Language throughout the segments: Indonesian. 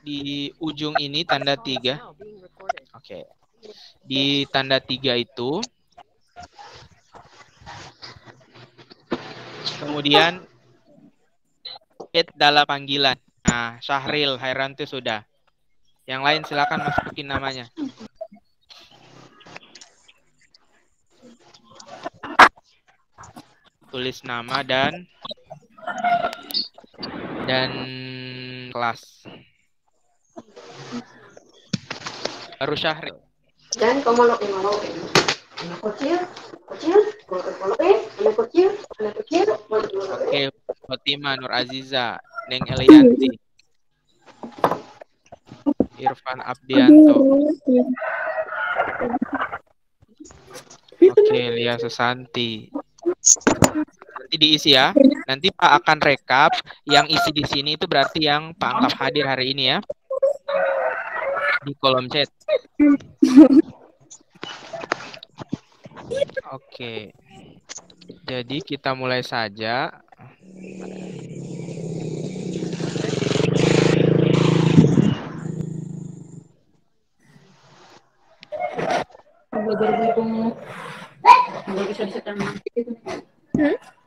di ujung ini tanda 3. Oke. Di tanda 3 itu. Kemudian dalam panggilan. Nah, Syahril Hairanti sudah. Yang lain silakan masukin namanya. Tulis nama dan kelas. Baru Syahril. Dan como lo kecil, Oke, Fatima Nur Aziza, Neng Elianti, Irfan Abdianto. Oke, Lia Susanti. Nanti diisi ya. Nanti Pak akan rekap yang isi di sini itu berarti yang Pak anggap hadir hari ini ya. Di kolom chat. Oke. Jadi kita mulai saja. belajar gitu nggak bisa disetel nanti gitu.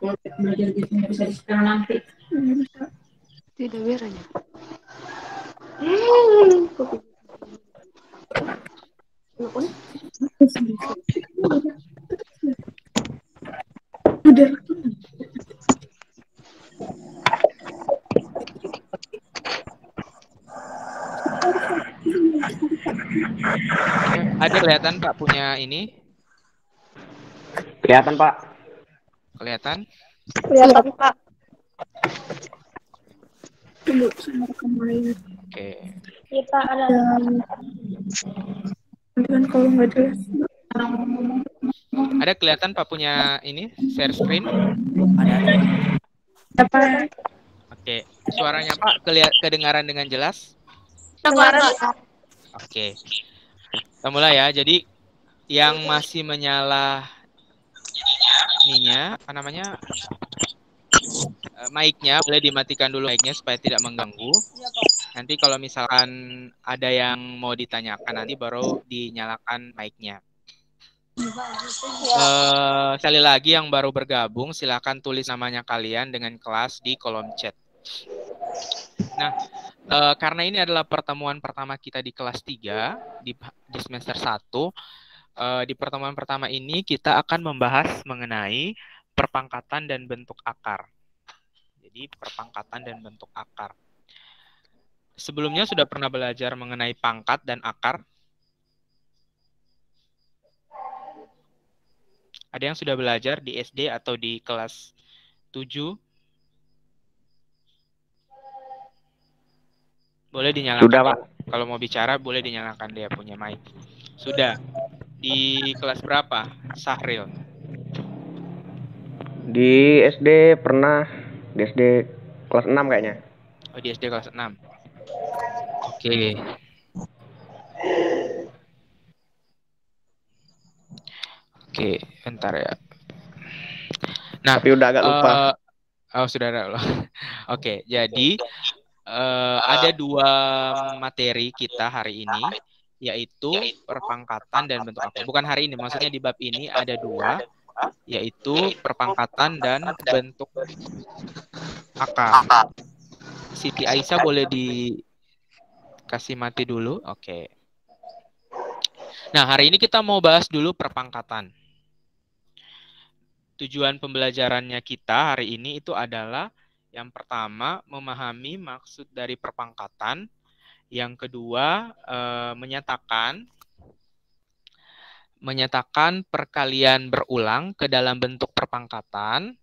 Kalau belajar gitu nggak bisa disetel nanti. Tidak biarnya. Udah. Ada kelihatan Pak punya ini? Kelihatan Pak. Kelihatan? Kelihatan Pak. Oke. Kita ada. Kan kalau nggak jelas. Ada kelihatan Pak punya ini share screen? Ada. Apa? Oke. Suaranya Pak kedengaran dengan jelas? Dengaran Pak. Oke. Kita mulai ya. Jadi yang masih menyala ininya, apa namanya? Mic-nya boleh dimatikan dulu mic-nya supaya tidak mengganggu. Nanti kalau misalkan ada yang mau ditanyakan nanti baru dinyalakan mic-nya. Sekali lagi yang baru bergabung silakan tulis namanya kalian dengan kelas di kolom chat. Nah, karena ini adalah pertemuan pertama kita di kelas 3 di semester 1, di pertemuan pertama ini kita akan membahas mengenai perpangkatan dan bentuk akar. Jadi perpangkatan dan bentuk akar. Sebelumnya sudah pernah belajar mengenai pangkat dan akar? Ada yang sudah belajar di SD atau di kelas 7? Boleh dinyalakan. Sudah, Pak. Kalau mau bicara boleh dinyalakan dia punya mic. Sudah. Di kelas berapa, Syahril? Di SD pernah. Di SD kelas 6 kayaknya. Oh, di SD kelas 6. Oke. Oke, bentar ya. Nah, tapi udah agak lupa. Oh, sudah ada. Oke, jadi ada 2 materi kita hari ini, yaitu perpangkatan dan bentuk akar. Bukan hari ini, maksudnya di bab ini ada 2, yaitu perpangkatan dan bentuk akar. Siti Aisyah boleh dikasih mati dulu. Oke. Nah, hari ini kita mau bahas dulu perpangkatan. Tujuan pembelajarannya kita hari ini itu adalah yang pertama memahami maksud dari perpangkatan, yang kedua menyatakan perkalian berulang ke dalam bentuk perpangkatan,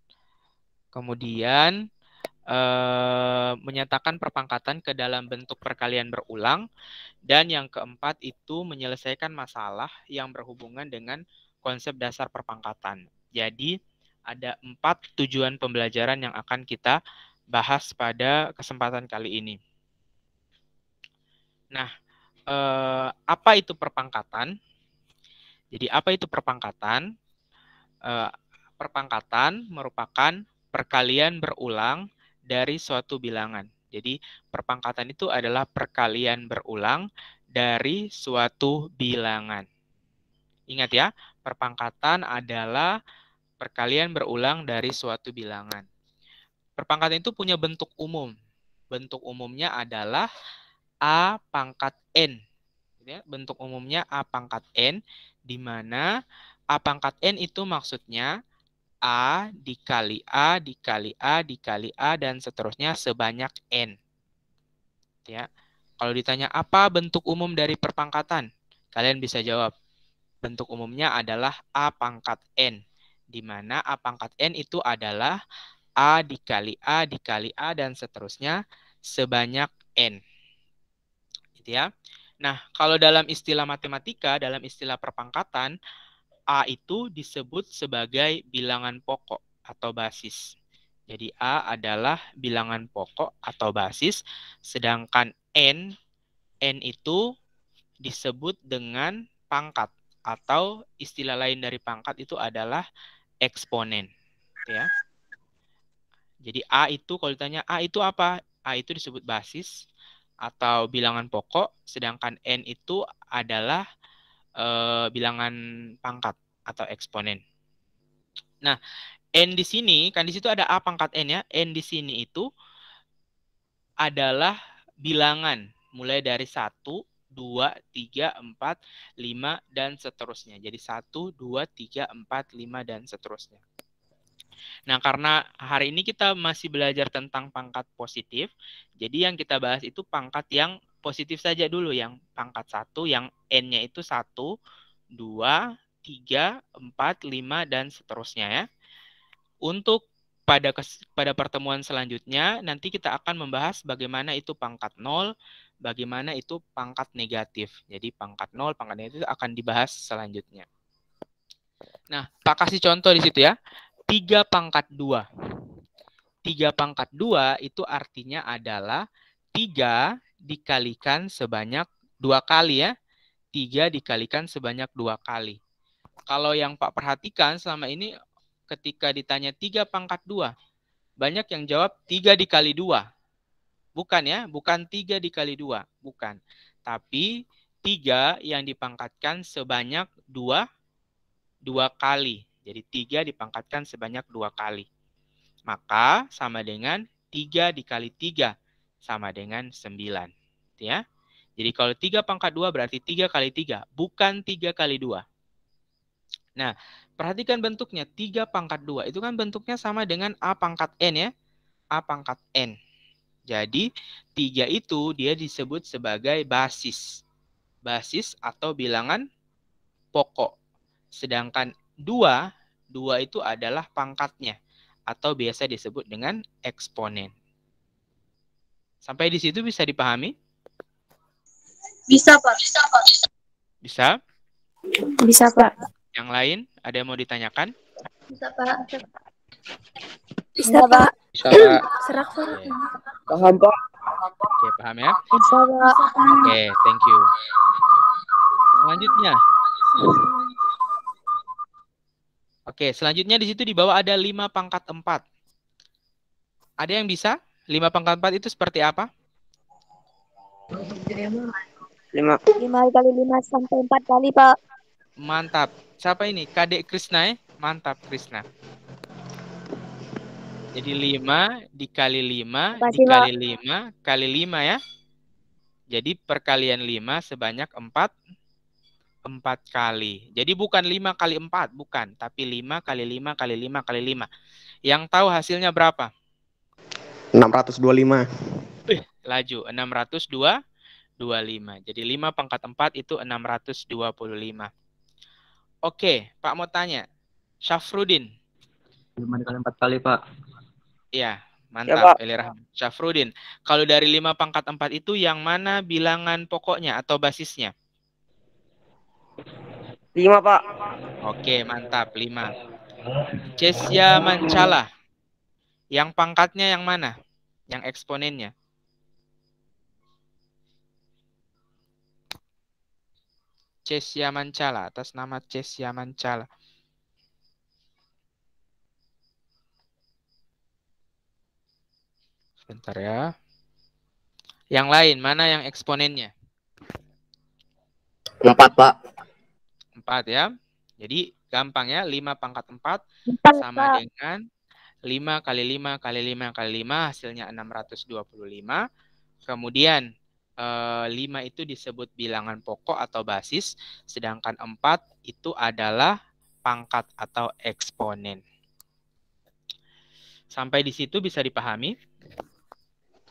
kemudian menyatakan perpangkatan ke dalam bentuk perkalian berulang, dan yang keempat itu menyelesaikan masalah yang berhubungan dengan konsep dasar perpangkatan. Jadi ada 4 tujuan pembelajaran yang akan kita bahas pada kesempatan kali ini. Nah, apa itu perpangkatan? Jadi apa itu perpangkatan? Perpangkatan merupakan perkalian berulang dari suatu bilangan. Jadi perpangkatan itu adalah perkalian berulang dari suatu bilangan. Ingat ya, perpangkatan adalah perkalian berulang dari suatu bilangan. Perpangkatan itu punya bentuk umum. Bentuk umumnya adalah A pangkat N. Ya, bentuk umumnya A pangkat N, di mana A pangkat N itu maksudnya A dikali A dikali A dikali A dan seterusnya sebanyak N. Ya. Kalau ditanya apa bentuk umum dari perpangkatan, kalian bisa jawab. Bentuk umumnya adalah A pangkat N, di mana A pangkat N itu adalah A dikali A dikali A dan seterusnya sebanyak N. Gitu ya. Nah, kalau dalam istilah matematika, dalam istilah perpangkatan, A itu disebut sebagai bilangan pokok atau basis. Jadi A adalah bilangan pokok atau basis, sedangkan N itu disebut dengan pangkat atau istilah lain dari pangkat itu adalah eksponen. Ya. Jadi A itu kalau ditanya A itu apa? A itu disebut basis atau bilangan pokok, sedangkan N itu adalah bilangan pangkat atau eksponen. Nah, N di sini, kan di situ ada A pangkat N ya. N di sini itu adalah bilangan. Mulai dari 1, 2, 3, 4, 5, dan seterusnya. Jadi 1, 2, 3, 4, 5, dan seterusnya. Nah, karena hari ini kita masih belajar tentang pangkat positif, jadi yang kita bahas itu pangkat yang positif saja dulu, yang pangkat 1, yang N-nya itu 1, 2, 3, 4, 5, dan seterusnya ya. Untuk pada pertemuan selanjutnya, nanti kita akan membahas bagaimana itu pangkat 0, bagaimana itu pangkat negatif. Jadi pangkat 0, pangkat negatif akan dibahas selanjutnya. Nah, Pak kasih contoh di situ ya. 3 pangkat 2. 3 pangkat 2 itu artinya adalah 3 dikalikan sebanyak 2 kali ya. 3 dikalikan sebanyak 2 kali. Kalau yang Pak perhatikan selama ini ketika ditanya 3 pangkat 2, banyak yang jawab 3 dikali 2. Bukan ya, bukan 3 dikali 2. Bukan. Tapi 3 yang dipangkatkan sebanyak 2 kali. Jadi 3 dipangkatkan sebanyak 2 kali. Maka sama dengan 3 dikali 3 sama dengan 9. Ya. Jadi kalau 3 pangkat 2 berarti 3 kali 3. Bukan 3 kali 2. Nah, perhatikan bentuknya. 3 pangkat 2. Itu kan bentuknya sama dengan A pangkat N ya. A pangkat N. Jadi 3 itu dia disebut sebagai basis. Basis atau bilangan pokok. Sedangkan 2 itu adalah pangkatnya atau biasa disebut dengan eksponen. Sampai di situ bisa dipahami? Bisa, Pak. Bisa? Bisa, Pak. Yang lain ada yang mau ditanyakan? Bisa, Pak. Bisa, Pak. Bisa, Pak. Serak. Oke. Paham, Pak. Oke, paham ya? Bisa, Pak. Oke, thank you. Selanjutnya. Oke, selanjutnya di situ di bawah ada 5 pangkat 4. Ada yang bisa? 5 pangkat 4 itu seperti apa? 5. 5 kali 5 sampai 4 kali, Pak. Mantap. Siapa ini? Kadek Krisna ya? Mantap, Krisna. Jadi 5 dikali 5 Makasih, dikali Pak. 5 kali 5 ya. Jadi perkalian 5 sebanyak 4 kali. Jadi bukan 5 kali 4, bukan. Tapi 5 kali 5 kali 5 kali 5. Yang tahu hasilnya berapa? 625. Laju. 625. Jadi 5 pangkat 4 itu 625. Oke, Pak mau tanya. Syafrudin. 5 dikali 4 kali, Pak. Ya, Ya, mantap. Pak. Eli Rahman. Syafrudin. Kalau dari 5 pangkat 4 itu yang mana bilangan pokoknya atau basisnya? 5, Pak. Oke, mantap. 5. Cesya Mancala. Yang pangkatnya yang mana? Yang eksponennya. Cesya Mancala. Atas nama Cesya Mancala. Sebentar ya. Yang lain, mana yang eksponennya? 4, Pak. 4 ya. Jadi gampang ya, 5 pangkat 4 sama dengan 5 kali 5 kali 5 kali 5 hasilnya 625. Kemudian 5 itu disebut bilangan pokok atau basis, sedangkan 4 itu adalah pangkat atau eksponen. Sampai di situ bisa dipahami?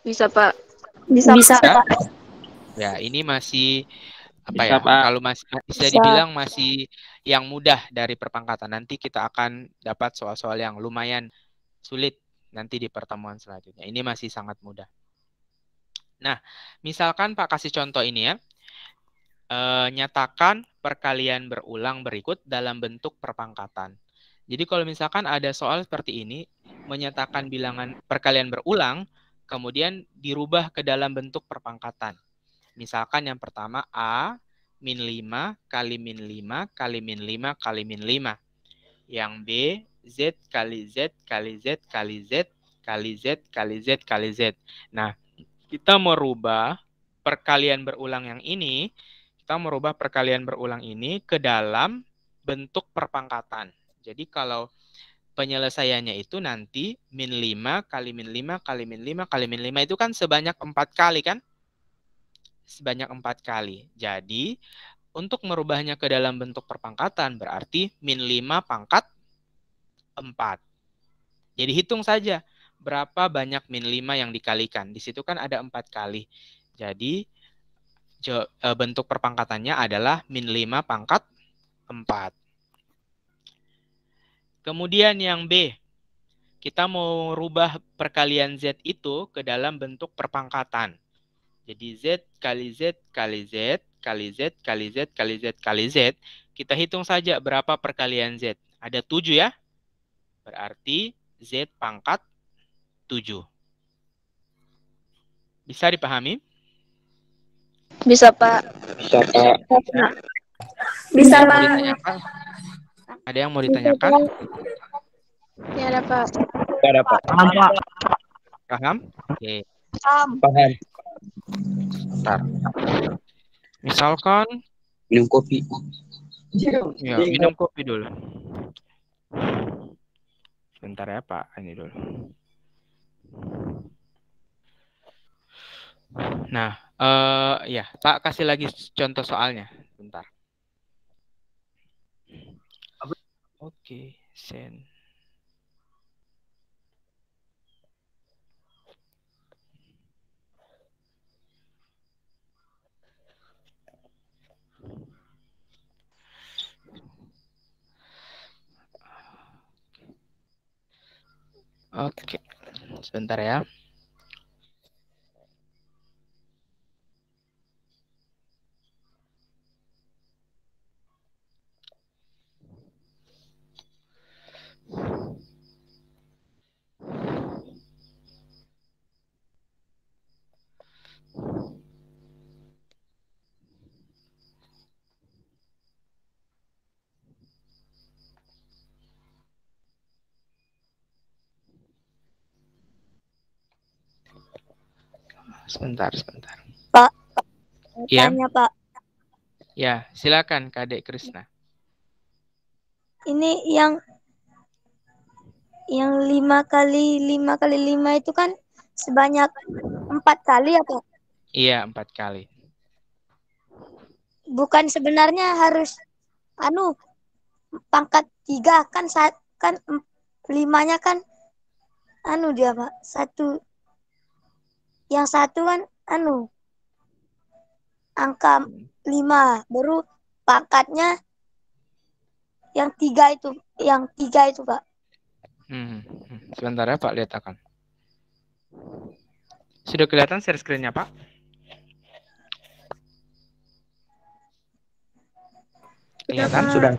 Bisa, Pak. Bisa, Pak. Ya, ini masih apa Bisa, ya? Pak. Kalau masih bisa Bisa. dibilang masih yang mudah dari perpangkatan. Nanti kita akan dapat soal-soal yang lumayan sulit nanti di pertemuan selanjutnya. Ini masih sangat mudah. Nah, misalkan Pak kasih contoh ini ya. Nyatakan perkalian berulang berikut dalam bentuk perpangkatan. Jadi kalau misalkan ada soal seperti ini, menyatakan bilangan perkalian berulang, kemudian dirubah ke dalam bentuk perpangkatan. Misalkan yang pertama A min 5 kali min 5 kali min 5 kali min 5. Yang B, Z kali Z kali Z kali Z kali Z kali Z kali Z. Nah, kita merubah perkalian berulang yang ini, ke dalam bentuk perpangkatan. Jadi kalau penyelesaiannya itu nanti min 5 kali min 5 kali min 5 kali min 5 itu kan sebanyak 4 kali kan? Sebanyak 4 kali. Jadi untuk merubahnya ke dalam bentuk perpangkatan berarti min 5 pangkat 4. Jadi hitung saja berapa banyak min 5 yang dikalikan. Di situ kan ada 4 kali. Jadi bentuk perpangkatannya adalah min 5 pangkat 4. Kemudian yang B, kita mau rubah perkalian Z itu ke dalam bentuk perpangkatan. Jadi Z kali Z kali Z kali Z kali Z kali Z kali Z. Kita hitung saja berapa perkalian Z. Ada 7 ya. Berarti Z pangkat 7. Bisa dipahami? Bisa, Pak. Bisa, Pak. Bisa, Mau Pak. ditanyakan? Ada yang mau ditanyakan? Ya, ada, Pak. Tidak ada, Pak. Paham, Pak. Paham? Oke. Paham. Paham. Bentar. Misalkan, Minum kopi. ya minum kopi dulu. Sebentar ya Pak, ini dulu. Nah, ya Pak kasih lagi contoh soalnya. Bentar. Oke, send. Oke, sebentar ya. Sebentar. Pak. Ya. Tanya, Pak. Ya, silakan Kadek Krisna. Ini yang 5 kali 5 kali 5 itu kan sebanyak 4 kali ya, Pak? Iya, 4 kali. Bukan sebenarnya harus pangkat 3 kan kan 5-nya kan dia, Pak. Yang satu kan angka 5, baru pangkatnya yang 3 itu, Pak. Sebentar ya Pak, lihat akan. Sudah kelihatan share screen-nya Pak? Kelihatan? Sudah.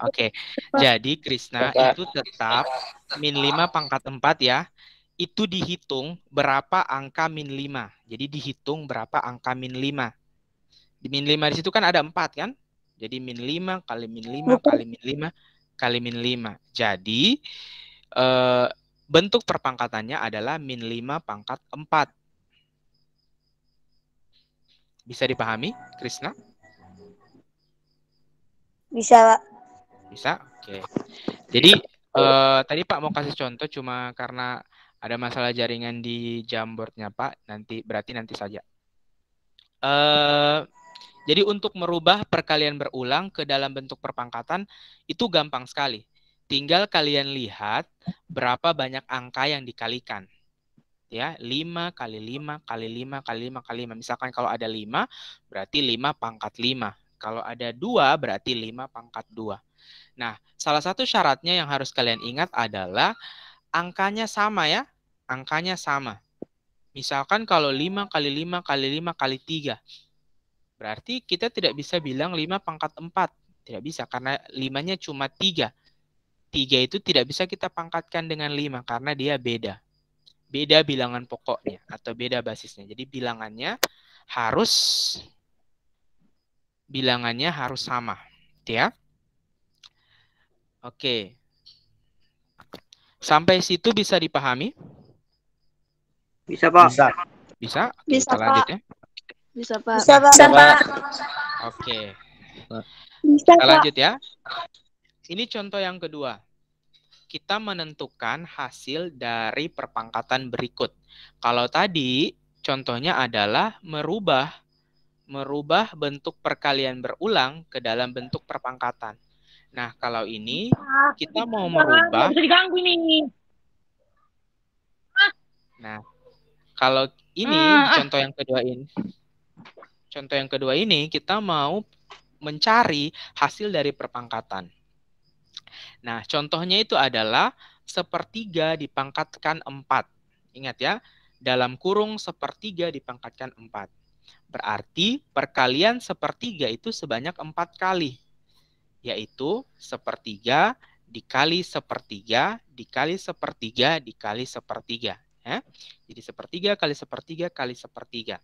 Oke. Jadi Krisna itu tetap min 5 pangkat 4 ya. Itu dihitung berapa angka min 5. Jadi dihitung berapa angka min 5. Di min 5 di situ kan ada 4 kan? Jadi min 5 kali min 5 kali min 5 kali min 5. Jadi bentuk perpangkatannya adalah min 5 pangkat 4. Bisa dipahami, Krisna? Bisa, Pak. Bisa? Oke. Jadi tadi Pak mau kasih contoh cuma karena ada masalah jaringan di Jamboardnya Pak. Berarti nanti saja. Jadi untuk merubah perkalian berulang ke dalam bentuk perpangkatan itu gampang sekali. Tinggal kalian lihat berapa banyak angka yang dikalikan. Ya, 5 kali 5 kali 5 kali 5 kali 5. Misalkan kalau ada 5, berarti 5 pangkat 5. Kalau ada 2, berarti 5 pangkat 2. Nah, salah satu syaratnya yang harus kalian ingat adalah angkanya sama ya. Angkanya sama. Misalkan kalau 5 kali 5 kali 5 kali 3. Berarti kita tidak bisa bilang 5 pangkat 4. Tidak bisa, karena 5-nya cuma 3. 3 itu tidak bisa kita pangkatkan dengan 5, karena dia beda. Beda bilangan pokoknya atau beda basisnya. Jadi bilangannya harus sama, ya. Oke. Sampai situ bisa dipahami? Bisa, Pak. Bisa. Bisa? Oke, Bisa, kita lanjut Pak. ya. Bisa, Pak. Bisa, Pak. Bisa, Pak. Oke. Bisa, Kita Pak. lanjut ya. Ini contoh yang kedua. Kita menentukan hasil dari perpangkatan berikut. Kalau tadi contohnya adalah merubah bentuk perkalian berulang ke dalam bentuk perpangkatan. Nah, kalau ini kita mau merubah. Bisa diganggu ini. Nah, kalau ini di contoh yang kedua ini kita mau mencari hasil dari perpangkatan. Nah, contohnya itu adalah sepertiga dipangkatkan 4. Ingat ya, dalam kurung sepertiga dipangkatkan 4. Berarti perkalian sepertiga itu sebanyak 4 kali. Yaitu sepertiga dikali sepertiga dikali sepertiga dikali sepertiga. Ya. Jadi sepertiga kali sepertiga kali sepertiga.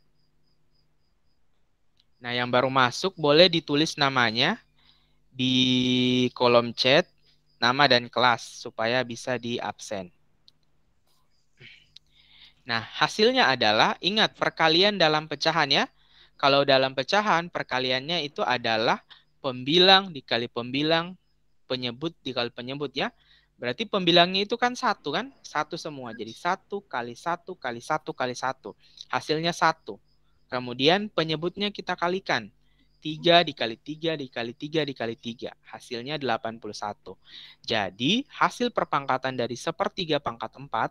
Nah, yang baru masuk boleh ditulis namanya di kolom chat, nama dan kelas, supaya bisa di absen. Nah, hasilnya adalah, ingat perkalian dalam pecahan ya. Kalau dalam pecahan, perkaliannya itu adalah pembilang dikali pembilang, penyebut dikali penyebut ya. Berarti pembilangnya itu kan 1 kan? 1 semua. Jadi 1 kali 1 kali 1 kali 1. Hasilnya 1. Kemudian penyebutnya kita kalikan. 3 dikali 3 dikali 3 dikali 3. Hasilnya 81. Jadi hasil perpangkatan dari sepertiga pangkat 4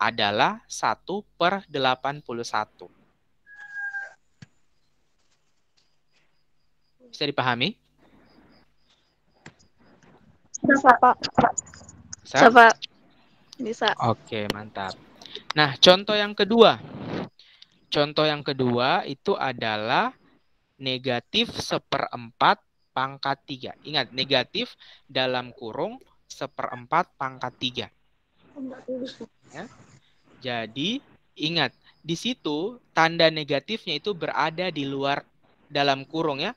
adalah 1/81. Bisa dipahami? Bisa, Pak. Bisa, Pak. Bisa. Oke, mantap. Nah, contoh yang kedua. Contoh yang kedua itu adalah negatif 1/4 pangkat 3. Ingat, negatif dalam kurung 1/4 pangkat 3. Ya. Jadi, ingat, di situ tanda negatifnya itu berada di luar dalam kurung ya.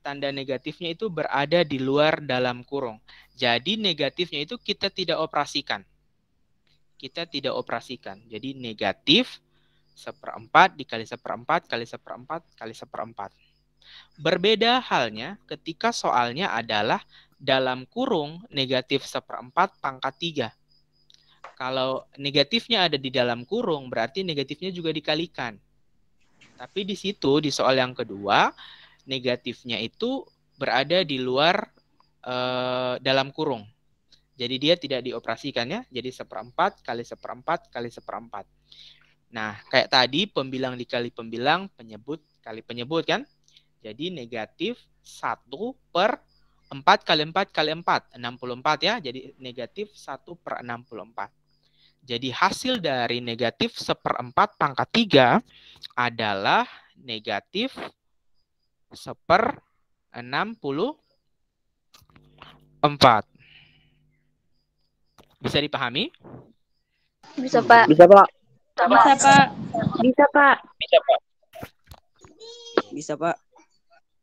Tanda negatifnya itu berada di luar dalam kurung. Jadi, negatifnya itu kita tidak operasikan. Kita tidak operasikan. Jadi, negatif 1/4 dikali 1/4 kali 1/4 kali 1/4. Berbeda halnya ketika soalnya adalah dalam kurung negatif 1/4 pangkat 3. Kalau negatifnya ada di dalam kurung, berarti negatifnya juga dikalikan. Tapi di situ, di soal yang kedua, negatifnya itu berada di luar dalam kurung. Jadi dia tidak dioperasikan ya. Jadi 1/4 kali 1/4 kali 1/4. Nah, kayak tadi pembilang dikali pembilang, penyebut kali penyebut kan. Jadi negatif 1/4 kali 4 kali 4, 64 ya. Jadi negatif 1/64. Jadi hasil dari negatif 1/4 pangkat 3 adalah negatif 1/64. Bisa dipahami? Bisa, Pak. Bisa, Pak. Bisa, Pak. Bisa, Pak. Bisa, Pak. Bisa, Pak.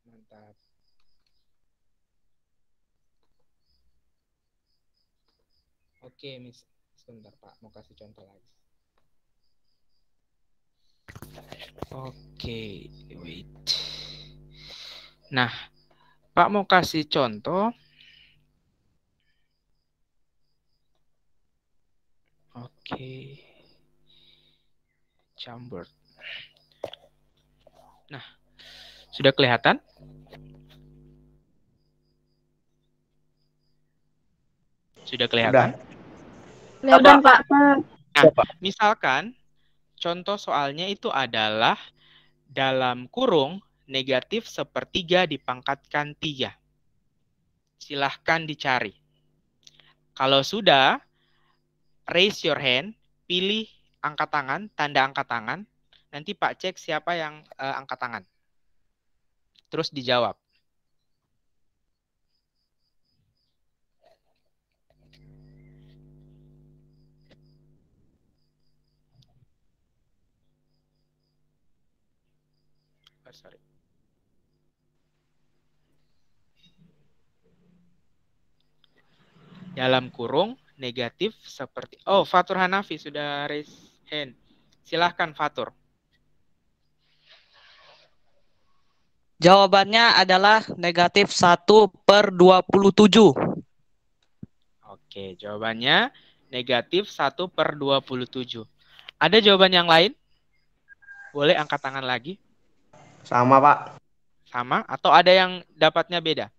Mantap. Oke, Miss. Sebentar, Pak. Mau kasih contoh lagi. Oke, wait. Nah, Pak mau kasih contoh. Oke. Chambers. Nah, sudah kelihatan? Sudah kelihatan? Kelihatan, Pak. Nah, misalkan contoh soalnya itu adalah dalam kurung negatif sepertiga dipangkatkan 3. Silahkan dicari. Kalau sudah, raise your hand, pilih angkat tangan, tanda angkat tangan. Nanti Pak cek siapa yang angkat tangan. Terus dijawab. Sorry. Dalam kurung negatif seperti... Oh, Fatur Hanafi sudah raise hand. Silahkan Fatur. Jawabannya adalah negatif 1/27. Oke, jawabannya negatif 1/27. Ada jawaban yang lain? Boleh angkat tangan lagi? Sama, Pak. Sama? Atau ada yang dapatnya beda?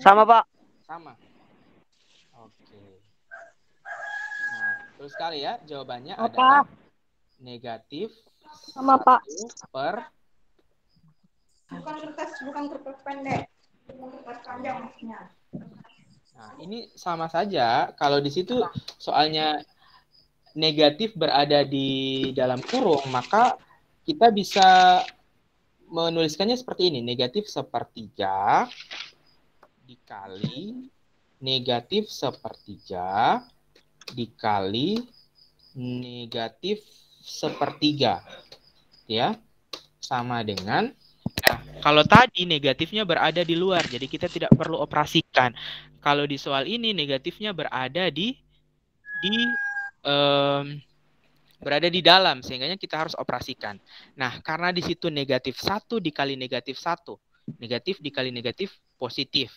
Sama, Pak. Sama. Oke. Nah, terus sekali ya, jawabannya adalah negatif Sama, Pak. 1/... Bukan kertas pendek. Kertas panjang maksudnya. Nah, ini sama saja. Kalau di situ soalnya negatif berada di dalam kurung, maka kita bisa menuliskannya seperti ini. Negatif sepertiga dikali negatif sepertiga dikali negatif sepertiga. Ya, sama dengan... Nah, kalau tadi negatifnya berada di luar, jadi kita tidak perlu operasikan. Kalau di soal ini negatifnya berada berada di dalam, sehingga kita harus operasikan. Nah, karena di situ negatif 1 dikali negatif 1, negatif dikali negatif positif.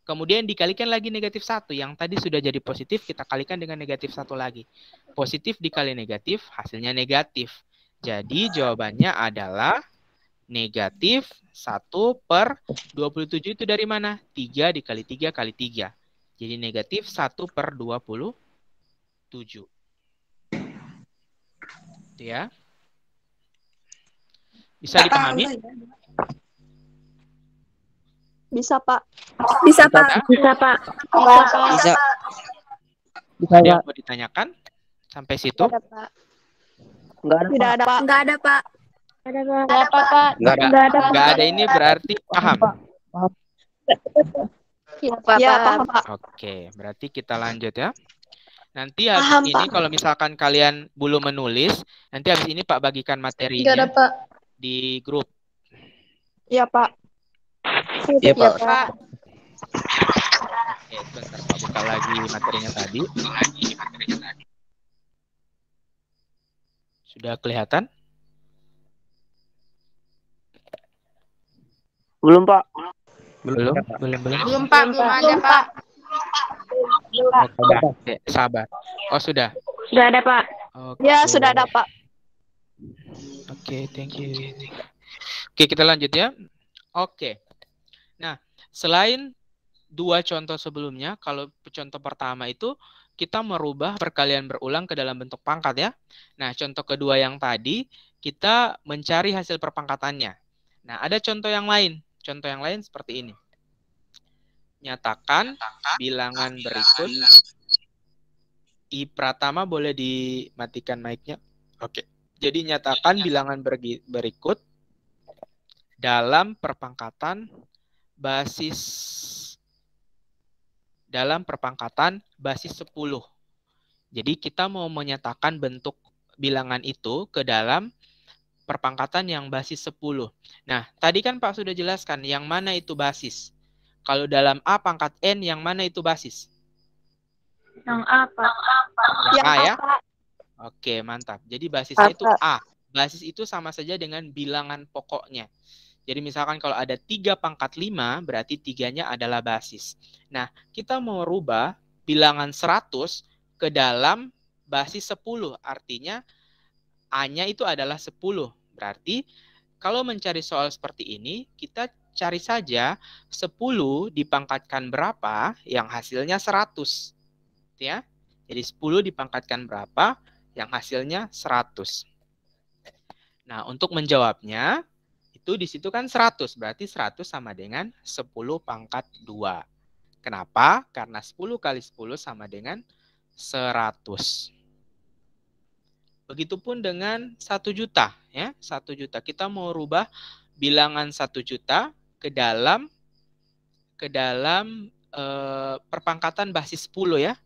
Kemudian dikalikan lagi negatif 1, yang tadi sudah jadi positif, kita kalikan dengan negatif 1 lagi. Positif dikali negatif, hasilnya negatif. Jadi jawabannya adalah negatif 1/27 itu dari mana? 3 dikali 3 kali 3. Jadi negatif 1/27. Itu ya. Bisa dipahami? Bisa, Pak. Bisa, Pak. Bisa, Pak. Bisa. Ada yang mau ditanyakan? Sampai situ? Tidak ada, Pak. Enggak ada, Tidak ada, Pak. Tidak ada, Pak. Ada, Pak. Nggak ada ini berarti paham. Ya, paham, Pak. Oke, berarti kita lanjut ya. Nanti habis ini kalau misalkan kalian belum menulis, nanti habis ini Pak bagikan materinya di grup. Iya, Pak. Iya, Pak. Oke, sebentar Pak buka lagi materinya tadi. Sudah kelihatan? Belum, Pak. Belum, Pak. Belum ada, Pak. Oke, sabar. Oh, sudah. Sudah ada, Pak. Oke. Ya, sudah ada, Pak. Oke, thank you. Oke, kita lanjut ya. Oke. Nah, selain 2 contoh sebelumnya, kalau contoh pertama itu kita merubah perkalian berulang ke dalam bentuk pangkat ya. Nah, contoh kedua yang tadi, kita mencari hasil perpangkatannya. Nah, ada contoh yang lain. Contoh yang lain seperti ini. Nyatakan bilangan berikut. I Pratama boleh dimatikan mic-nya. Oke. Jadi nyatakan bilangan berikut dalam perpangkatan basis 10. Jadi kita mau menyatakan bentuk bilangan itu ke dalam perpangkatan yang basis 10. Nah, tadi kan Pak sudah jelaskan yang mana itu basis. Kalau dalam A pangkat N, yang mana itu basis? Yang apa? Yang A ya? Apa? Oke, mantap. Jadi basisnya itu Apa? A. Basis itu sama saja dengan bilangan pokoknya. Jadi misalkan kalau ada 3 pangkat 5, berarti 3-nya adalah basis. Nah, kita mau rubah bilangan 100 ke dalam basis 10. Artinya A-nya itu adalah 10. Berarti kalau mencari soal seperti ini, kita cari saja 10 dipangkatkan berapa yang hasilnya 100. Ya. Jadi 10 dipangkatkan berapa yang hasilnya 100. Nah, untuk menjawabnya, itu di situ kan 100. Berarti 100 sama dengan 10 pangkat 2. Kenapa? Karena 10 kali 10 sama dengan 100. Begitupun dengan 1 juta. Ya, 1 juta. Kita mau rubah bilangan 1 juta ke dalam perpangkatan basis 10 ya.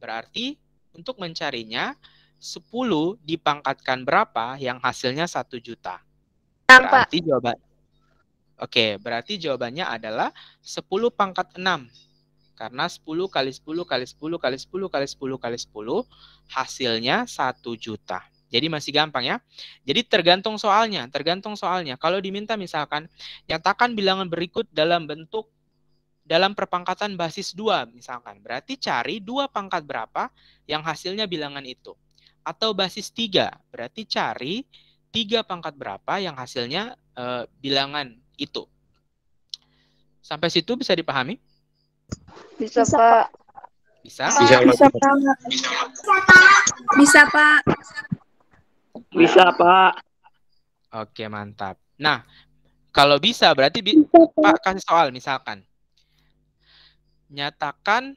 Berarti untuk mencarinya 10 dipangkatkan berapa yang hasilnya 1 juta. Berarti jawabannya adalah 10 pangkat 6. Karena 10 kali 10 kali 10 kali 10 kali 10 kali 10 hasilnya 1 juta. Jadi masih gampang ya. Jadi tergantung soalnya. Kalau diminta misalkan nyatakan bilangan berikut dalam perpangkatan basis 2 misalkan. Berarti cari 2 pangkat berapa yang hasilnya bilangan itu. Atau basis 3, berarti cari 3 pangkat berapa yang hasilnya bilangan itu. Sampai situ bisa dipahami? Bisa, Pak. Bisa? Bisa, Pak. Bisa, Pak. Bisa, Pak. Oke, mantap. Nah, kalau bisa berarti Pak kasih soal misalkan. Nyatakan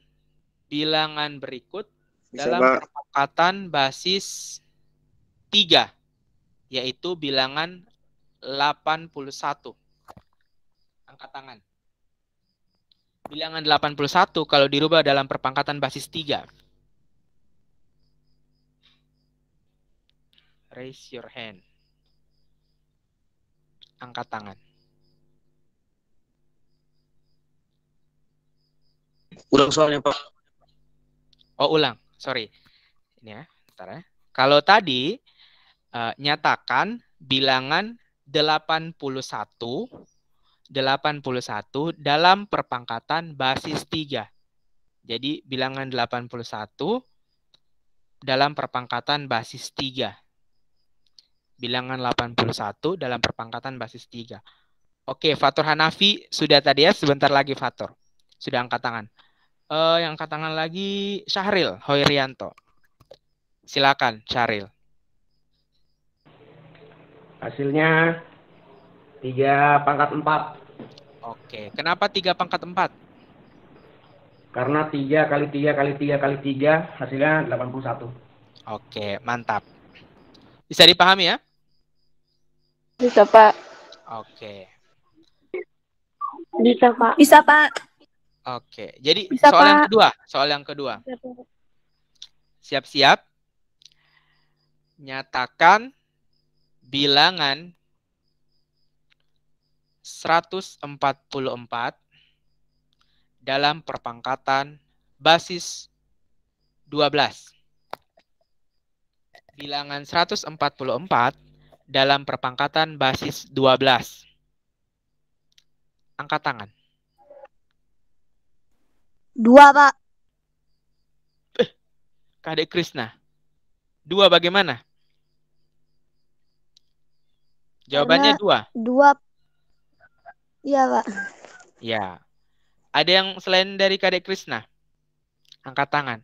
bilangan berikut dalam perpangkatan basis 3, yaitu bilangan 81. Angkat tangan. Bilangan 81 kalau dirubah dalam perpangkatan basis 3. Raise your hand. Angkat tangan. Ulang soalnya, Pak. Oh, ulang. Sorry. Ini ya, bentar ya. Kalau tadi nyatakan bilangan 81 dalam perpangkatan basis 3. Jadi bilangan 81 dalam perpangkatan basis 3. Bilangan 81 dalam perpangkatan basis 3. Oke, Fatur Hanafi sudah tadi ya, sebentar lagi Fatur. Sudah angkat tangan. Yang angkat tangan lagi Syahril Hoirianto. Silakan, Syahril. Hasilnya 3 pangkat 4. Oke, kenapa 3 pangkat 4? Karena 3 kali 3 kali 3 kali 3 hasilnya 81. Oke, mantap. Bisa dipahami ya? Bisa, Pak. Oke. Bisa, Pak. Bisa, Pak. Oke, jadi Bisa, soal yang Pak. kedua. Soal yang kedua. Siap-siap. Nyatakan bilangan 144 dalam perpangkatan basis 12. Bilangan 144 dalam perpangkatan basis 12. Angkat tangan. 2, Pak. Kadek Krisna. 2 bagaimana? Jawabannya 2. 2. Iya, Pak. Ya. Ada yang selain dari Kadek Krisna? Angkat tangan.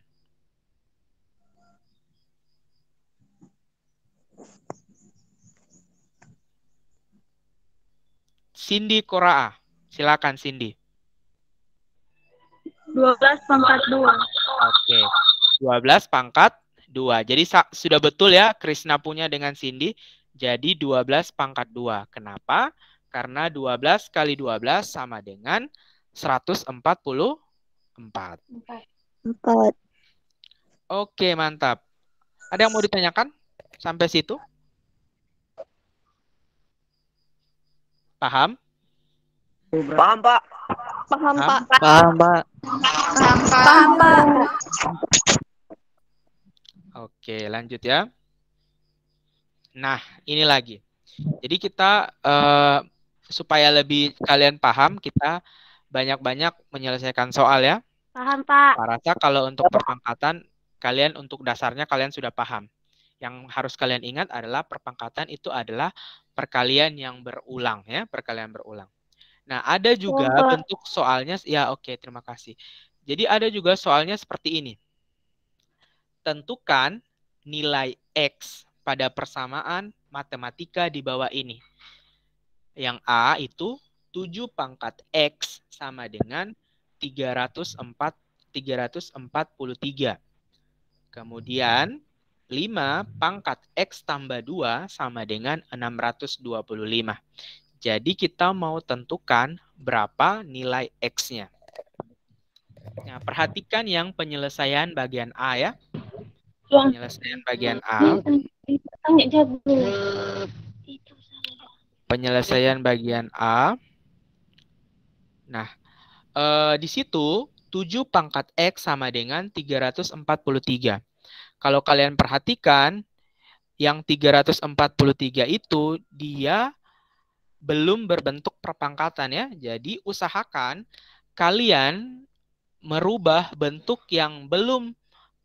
Cindy Koraa. Silakan Cindy. 12 pangkat 2. Oke. 12 pangkat 2. Jadi sudah betul ya Krisna punya dengan Cindy. Jadi 12 pangkat 2. Kenapa? Karena 12 kali 12 sama dengan 144. 4. Oke, mantap. Ada yang mau ditanyakan sampai situ? Paham? Paham, Pak. Paham, Pak. Paham, Pak. Paham, Pak. Oke, lanjut ya. Nah, ini lagi. Jadi kita supaya lebih kalian paham, kita banyak-banyak menyelesaikan soal ya. Paham, Pak. Saya rasa kalau untuk perpangkatan, kalian untuk dasarnya kalian sudah paham. Yang harus kalian ingat adalah perpangkatan itu adalah perkalian yang berulang ya, perkalian berulang. Nah, ada juga bentuk soalnya, ya oke, terima kasih. Jadi ada juga soalnya seperti ini. Tentukan nilai X pada persamaan matematika di bawah ini. Yang A itu 7 pangkat X sama dengan 343. Kemudian 5 pangkat X tambah 2 sama dengan 625. Jadi kita mau tentukan berapa nilai X-nya. Nah, perhatikan yang penyelesaian bagian A ya. Penyelesaian bagian A. Penyelesaian bagian A. Nah, di situ 7 pangkat X sama dengan 343. Kalau kalian perhatikan, yang 343 itu dia belum berbentuk perpangkatan ya. Jadi usahakan kalian merubah bentuk yang belum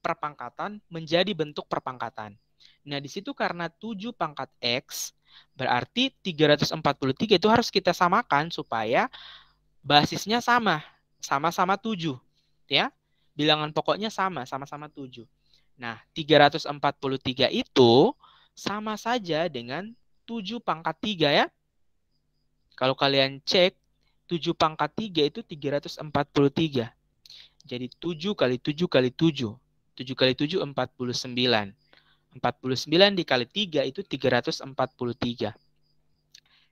perpangkatan menjadi bentuk perpangkatan. Nah, di situ karena 7 pangkat X, berarti 343 itu harus kita samakan supaya basisnya sama. Sama-sama 7. Ya, bilangan pokoknya sama-sama 7. Nah, 343 itu sama saja dengan 7 pangkat 3 ya. Kalau kalian cek, 7 pangkat 3 itu 343. Jadi 7 kali 7 kali 7. 7 kali 7, 49. 49 dikali 3 itu 343.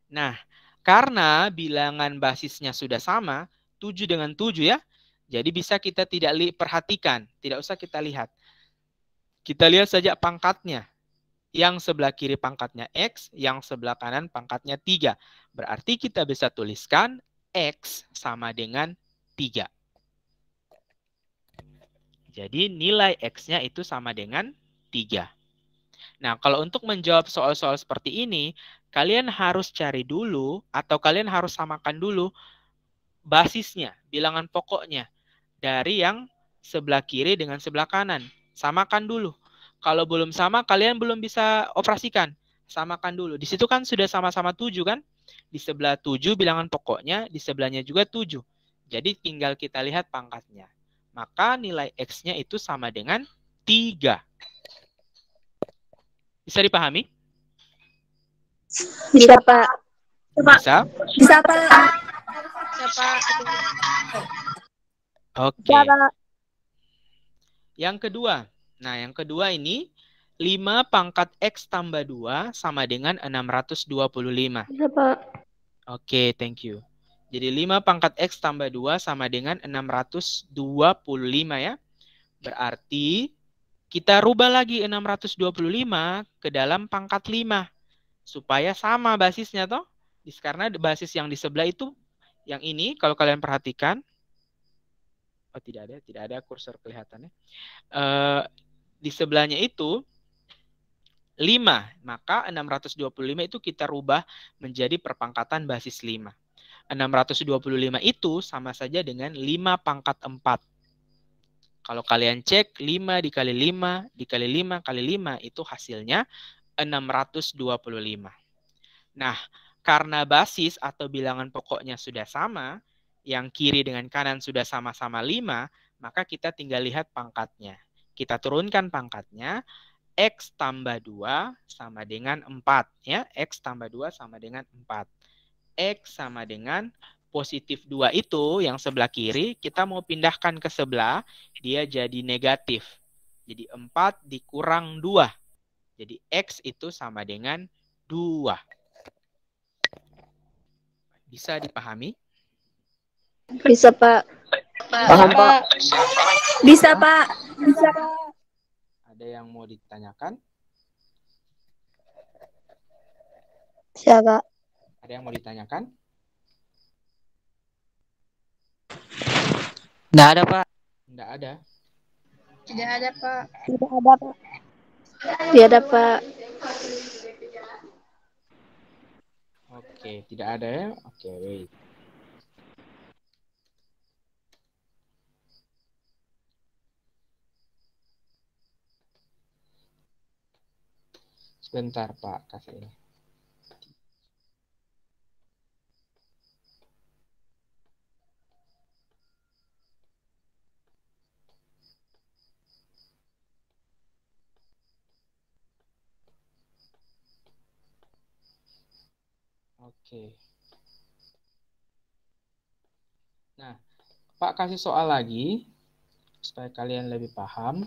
Nah, karena bilangan basisnya sudah sama, 7 dengan 7 ya. Jadi bisa kita tidak perhatikan. Tidak usah kita lihat. Kita lihat saja pangkatnya. Yang sebelah kiri pangkatnya X, yang sebelah kanan pangkatnya 3. Berarti kita bisa tuliskan X sama dengan 3. Jadi nilai X-nya itu sama dengan 3. Nah, kalau untuk menjawab soal-soal seperti ini, kalian harus cari dulu atau kalian harus samakan dulu basisnya, bilangan pokoknya dari yang sebelah kiri dengan sebelah kanan. Samakan dulu. Kalau belum sama, kalian belum bisa operasikan. Samakan dulu. Di situ kan sudah sama-sama 7 kan? Di sebelah 7 bilangan pokoknya, di sebelahnya juga 7. Jadi tinggal kita lihat pangkatnya. Maka nilai X-nya itu sama dengan 3. Bisa dipahami? Bisa, Pak. Bisa? Bisa, Pak. Oke. Yang kedua. Nah, yang kedua ini 5 pangkat X tambah 2 sama dengan 625. Bisa, Pak. Oke, thank you. Jadi 5 pangkat X tambah 2 sama dengan 625 ya. Berarti kita rubah lagi 625 ke dalam pangkat 5. Supaya sama basisnya toh. Karena basis yang di sebelah itu, yang ini kalau kalian perhatikan. Oh, tidak ada kursor kelihatannya. Di sebelahnya itu 5. Maka 625 itu kita rubah menjadi perpangkatan basis 5. 625 itu sama saja dengan 5 pangkat 4. Kalau kalian cek 5 dikali 5 dikali 5 kali 5 itu hasilnya 625. Nah, karena basis atau bilangan pokoknya sudah sama, yang kiri dengan kanan sudah sama-sama 5, maka kita tinggal lihat pangkatnya. Kita turunkan pangkatnya. X tambah 2 sama dengan 4. Ya, X tambah 2 sama dengan 4. X sama dengan positif 2 itu yang sebelah kiri, kita mau pindahkan ke sebelah, dia jadi negatif. Jadi 4 dikurang 2. Jadi X itu sama dengan 2. Bisa dipahami? Bisa, Pak. Paham, Pak. Bisa, Pak. Bisa, Pak. Ada yang mau ditanyakan? Bisa, Pak. Ada yang mau ditanyakan? Nggak ada, Pak. Nggak ada. Tidak ada, Pak. Tidak ada, Pak. Tidak ada, Pak. Oke, tidak ada ya. Oke, wait. Sebentar, Pak, kasih ini. Oke. Nah, Pak kasih soal lagi supaya kalian lebih paham.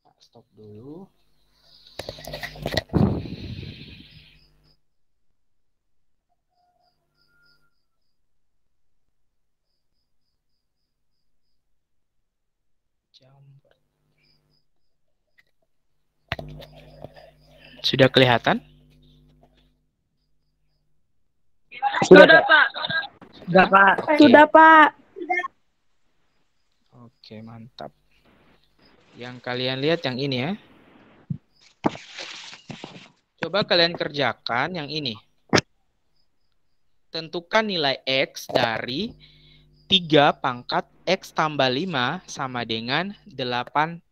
Pak stop dulu. Sudah kelihatan? Sudah, Pak. Pak. Sudah, Pak. Sudah, Pak. Oke, mantap. Yang kalian lihat yang ini ya. Coba kalian kerjakan yang ini. Tentukan nilai X dari 3 pangkat X tambah 5 sama dengan 81.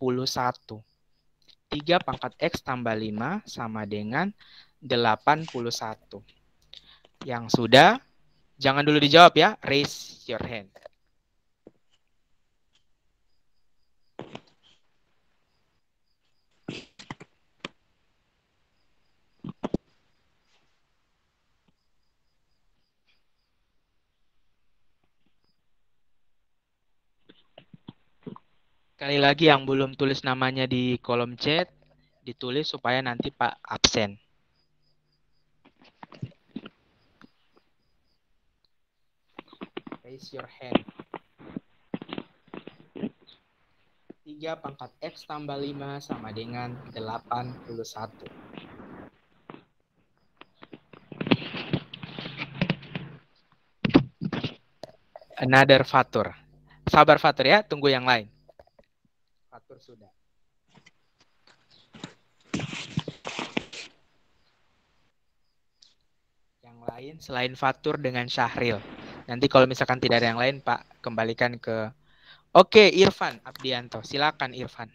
3 pangkat X tambah 5 sama dengan 81. Yang sudah, jangan dulu dijawab ya. Raise your hand. Sekali lagi yang belum tulis namanya di kolom chat, ditulis supaya nanti Pak absen. Raise your hand. 3 pangkat X tambah 5 sama dengan 81. Another Fatur. Sabar Fatur ya, tunggu yang lain. Fatur sudah. Yang lain selain Fatur dengan Syahril. Nanti kalau misalkan tidak ada yang lain, Pak, kembalikan ke... Oke, Irfan Abdianto. Silakan Irfan.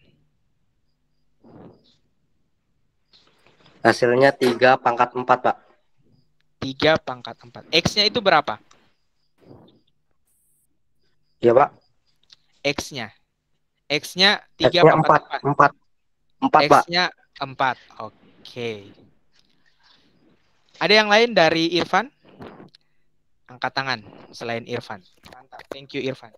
Hasilnya 3 pangkat 4, Pak. 3 pangkat 4. X-nya itu berapa? Iya, Pak. X-nya. X-nya 3 X-nya pangkat 4. 4, Pak. X-nya 4. Oke. Ada yang lain dari Irfan? Angkat tangan selain Irfan. Mantap. Thank you Irfan.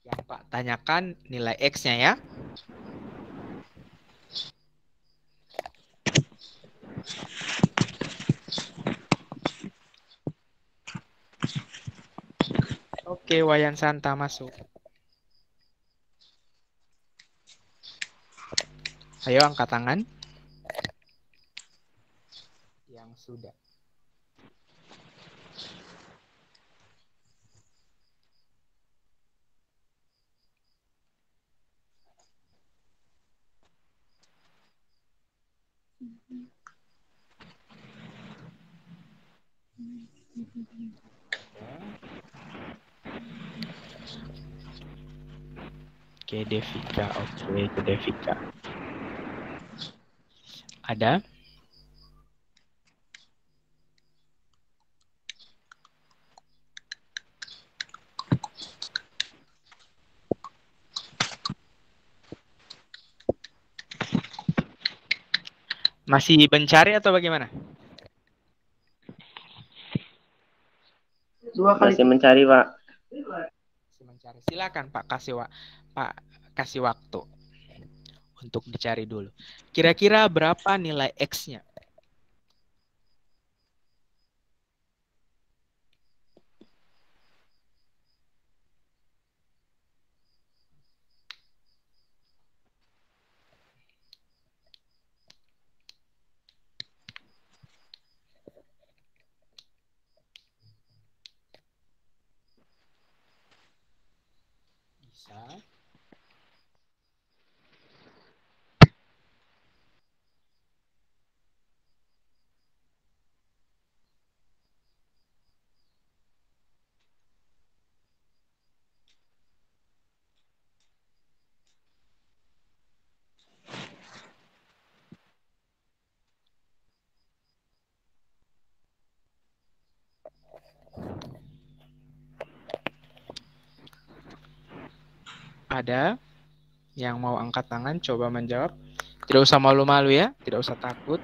Yang Pak tanyakan nilai X-nya ya. Oke, Wayan Santa masuk. Ayo angkat tangan. Yang sudah. Oke, Devika. Oke, Devika. Ada? Masih mencari atau bagaimana? Masih mencari, Pak. Masih mencari. Silakan Pak kasih waktu untuk dicari dulu. Kira-kira berapa nilai X-nya? bisa. Ada yang mau angkat tangan, coba menjawab. Tidak usah malu-malu ya, tidak usah takut.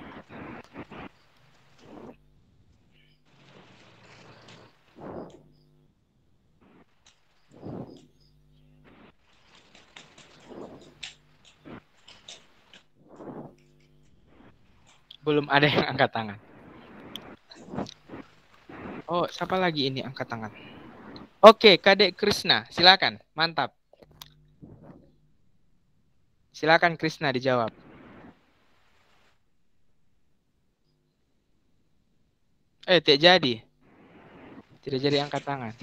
Belum ada yang angkat tangan. Oh, siapa lagi ini angkat tangan? Oke, Kadek Krisna, silakan. Mantap. Silakan Krisna dijawab. Tidak jadi. Tidak jadi angkat tangan.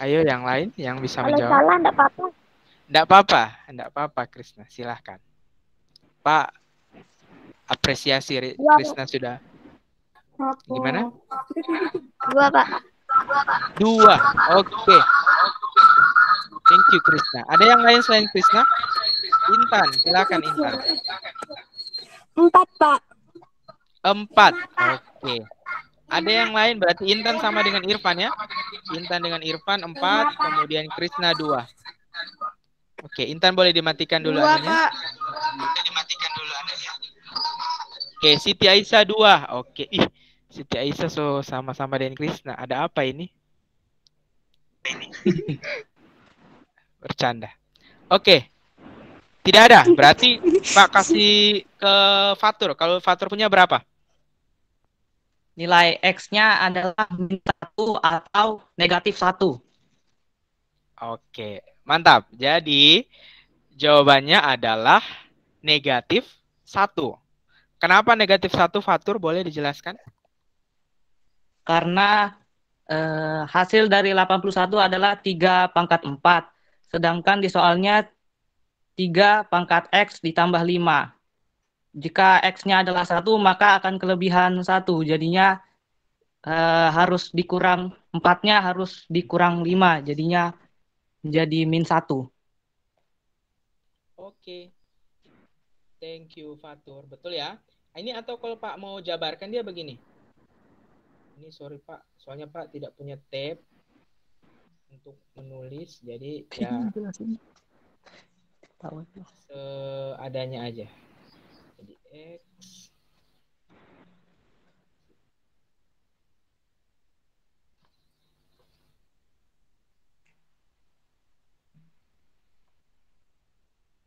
Ayo yang lain yang bisa Kalau menjawab. salah enggak apa-apa. Enggak apa-apa, enggak apa-apa Krisna, silahkan. Pak, apresiasi Krisna sudah. Gimana? 2, Pak. 2. Oke. Thank you Krisna. Ada yang lain selain Krisna? Intan, silakan Intan. 4, Pak. 4. Oke. Ada yang lain berarti Intan sama dengan Irfan ya? Intan dengan Irfan 4, kemudian Krisna 2. Oke, Intan boleh dimatikan dulu anunya. Oke, Siti Aisyah 2. Oke. Ih, Siti Aisyah sama-sama dengan Krisna. Ada apa ini? Bercanda. Oke. Tidak ada. Berarti Pak kasih ke Fatur. Kalau Fatur punya berapa? Nilai X-nya adalah -1 atau -1. Oke, mantap. Jadi jawabannya adalah -1. Kenapa -1, Fatur? Boleh dijelaskan? Karena hasil dari 81 adalah 3/4. Sedangkan di soalnya 3/X ditambah 5. Jika X-nya adalah 1, maka akan kelebihan 1. Jadinya harus dikurang 4-nya harus dikurang 5. Jadinya menjadi -1. Oke. Thank you, Fatur. Betul ya? Ini atau kalau Pak mau jabarkan dia begini. Ini sorry Pak, soalnya Pak tidak punya tab untuk menulis. Jadi ya seadanya aja. Jadi X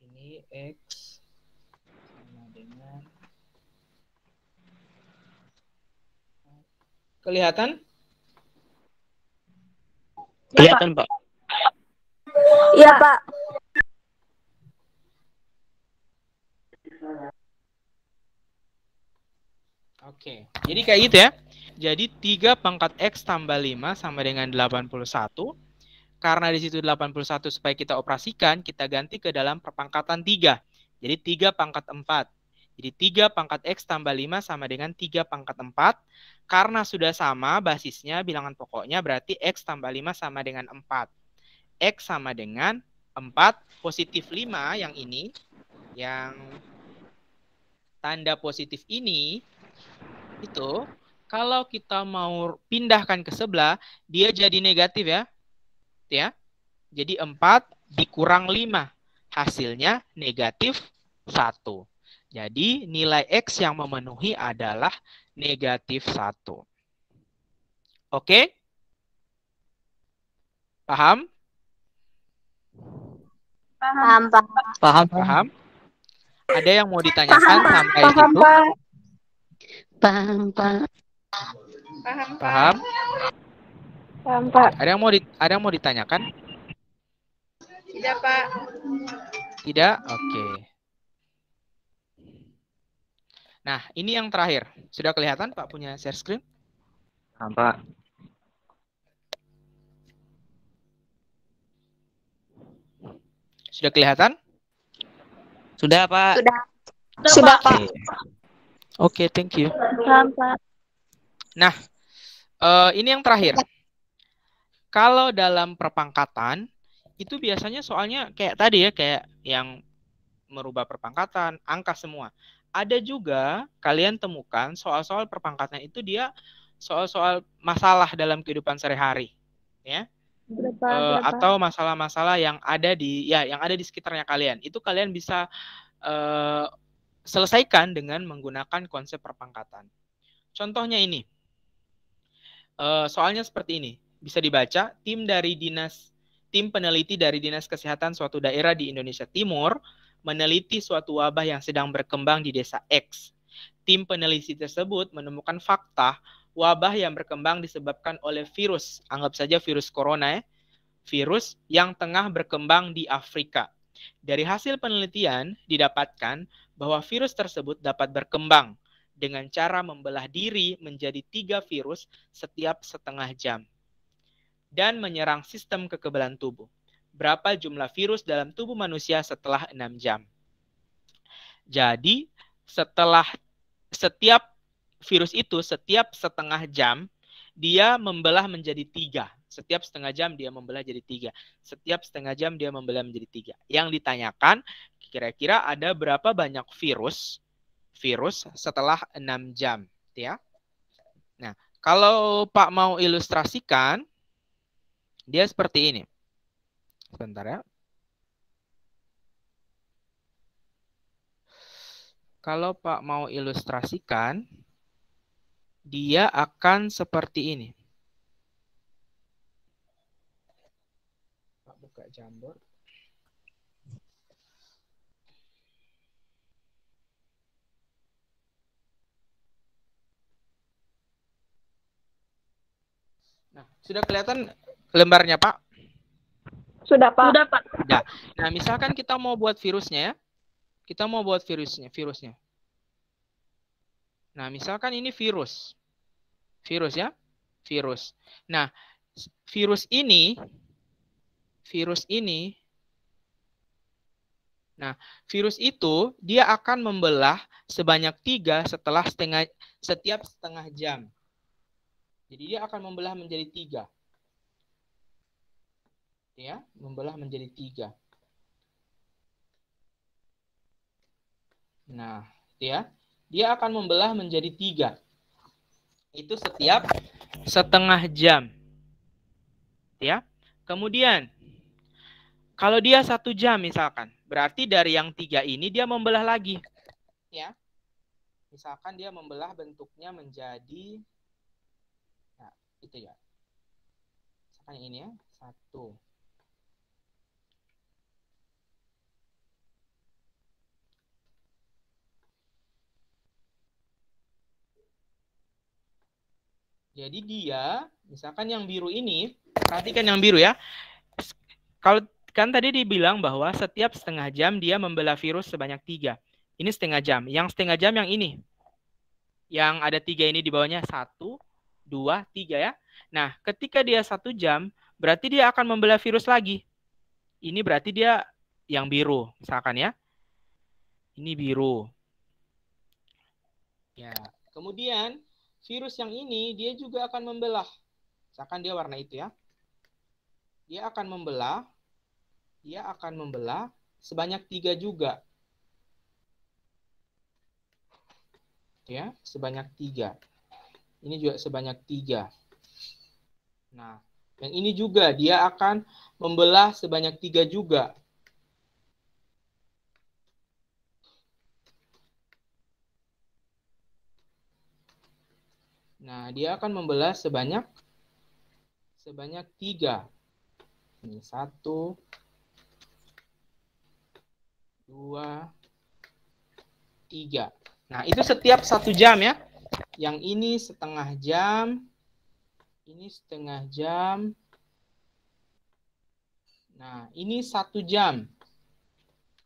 ini X sama dengan kelihatan? Kelihatan, Pak. Iya, Pak. Oke, jadi kayak gitu ya. Jadi 3/X tambah 5 sama dengan 81. Karena di situ 81 supaya kita operasikan, kita ganti ke dalam perpangkatan 3. Jadi 3/4. Jadi 3/X tambah 5 sama dengan 3/4. Karena sudah sama basisnya, bilangan pokoknya, berarti X tambah 5 sama dengan 4. X sama dengan 4 positif 5 yang ini. Yang tanda positif ini, itu kalau kita mau pindahkan ke sebelah, dia jadi negatif ya. Jadi 4 dikurang 5. Hasilnya -1. Jadi nilai X yang memenuhi adalah -1. Oke? Paham? Paham, Pak. Paham? Ada yang mau ditanyakan sampai situ? Paham, Pak. Paham? Paham, Pak. Ada yang mau ditanyakan? Tidak, Pak. Tidak? Oke. Nah, ini yang terakhir. Sudah kelihatan Pak punya share screen? Pak. Sudah kelihatan? Sudah, Pak. Sudah, Pak. Oke, thank you. Pak. Nah, ini yang terakhir. Kalau dalam perpangkatan, itu biasanya soalnya kayak tadi ya, kayak yang merubah perpangkatan, angka semua. Ada juga kalian temukan soal-soal perpangkatan itu dia soal-soal masalah dalam kehidupan sehari-hari, ya. Atau masalah-masalah yang ada di sekitarnya kalian. Itu kalian bisa selesaikan dengan menggunakan konsep perpangkatan. Contohnya ini. Soalnya seperti ini. Bisa dibaca, tim peneliti dari Dinas Kesehatan suatu daerah di Indonesia Timur meneliti suatu wabah yang sedang berkembang di desa X. Tim peneliti tersebut menemukan fakta wabah yang berkembang disebabkan oleh virus, anggap saja virus corona ya, virus yang tengah berkembang di Afrika. Dari hasil penelitian didapatkan bahwa virus tersebut dapat berkembang dengan cara membelah diri menjadi 3 virus setiap setengah jam dan menyerang sistem kekebalan tubuh. Berapa jumlah virus dalam tubuh manusia setelah 6 jam. Jadi, setelah setiap virus itu, setiap setengah jam, dia membelah menjadi 3. Setiap setengah jam dia membelah jadi 3. Setiap setengah jam dia membelah menjadi 3. Yang ditanyakan, kira-kira ada berapa banyak virus setelah 6 jam. Ya. Nah, kalau Pak mau ilustrasikan, dia seperti ini. Sebentar ya. Kalau Pak mau ilustrasikan, dia akan seperti ini. Pak buka Jamboard. Nah, sudah kelihatan lembarnya, Pak? Sudah, Pak. Nah, misalkan kita mau buat virusnya ya. Kita mau buat virusnya. Nah, misalkan ini virus. Virus ya. Virus. Nah, virus ini. Nah, virus itu dia akan membelah sebanyak 3 setiap setengah jam. Jadi dia akan membelah menjadi 3. Ya, membelah menjadi 3. Nah, ya, dia akan membelah menjadi 3. Itu setiap setengah jam. Ya. Kemudian, kalau dia 1 jam misalkan, berarti dari yang 3 ini dia membelah lagi. Ya. Misalkan dia membelah bentuknya menjadi, nah, itu ya. Misalkan ini ya, 1. Jadi dia, misalkan yang biru ini, perhatikan yang biru ya. Kalau kan tadi dibilang bahwa setiap setengah jam dia membelah virus sebanyak 3. Ini setengah jam. Yang setengah jam yang ini. Yang ada 3 ini di bawahnya 1, 2, 3 ya. Nah, ketika dia 1 jam, berarti dia akan membelah virus lagi. Ini berarti dia yang biru, misalkan ya. Ini biru. Ya, kemudian virus yang ini dia juga akan membelah. Misalkan dia warna itu ya. Dia akan membelah sebanyak 3 juga. Ya, sebanyak 3. Ini juga sebanyak 3. Nah, yang ini juga dia akan membelah sebanyak 3 juga. Nah, dia akan membelah sebanyak 3. Ini 1, 2, 3. Nah, itu setiap 1 jam ya. Yang ini setengah jam. Ini setengah jam. Nah, ini 1 jam.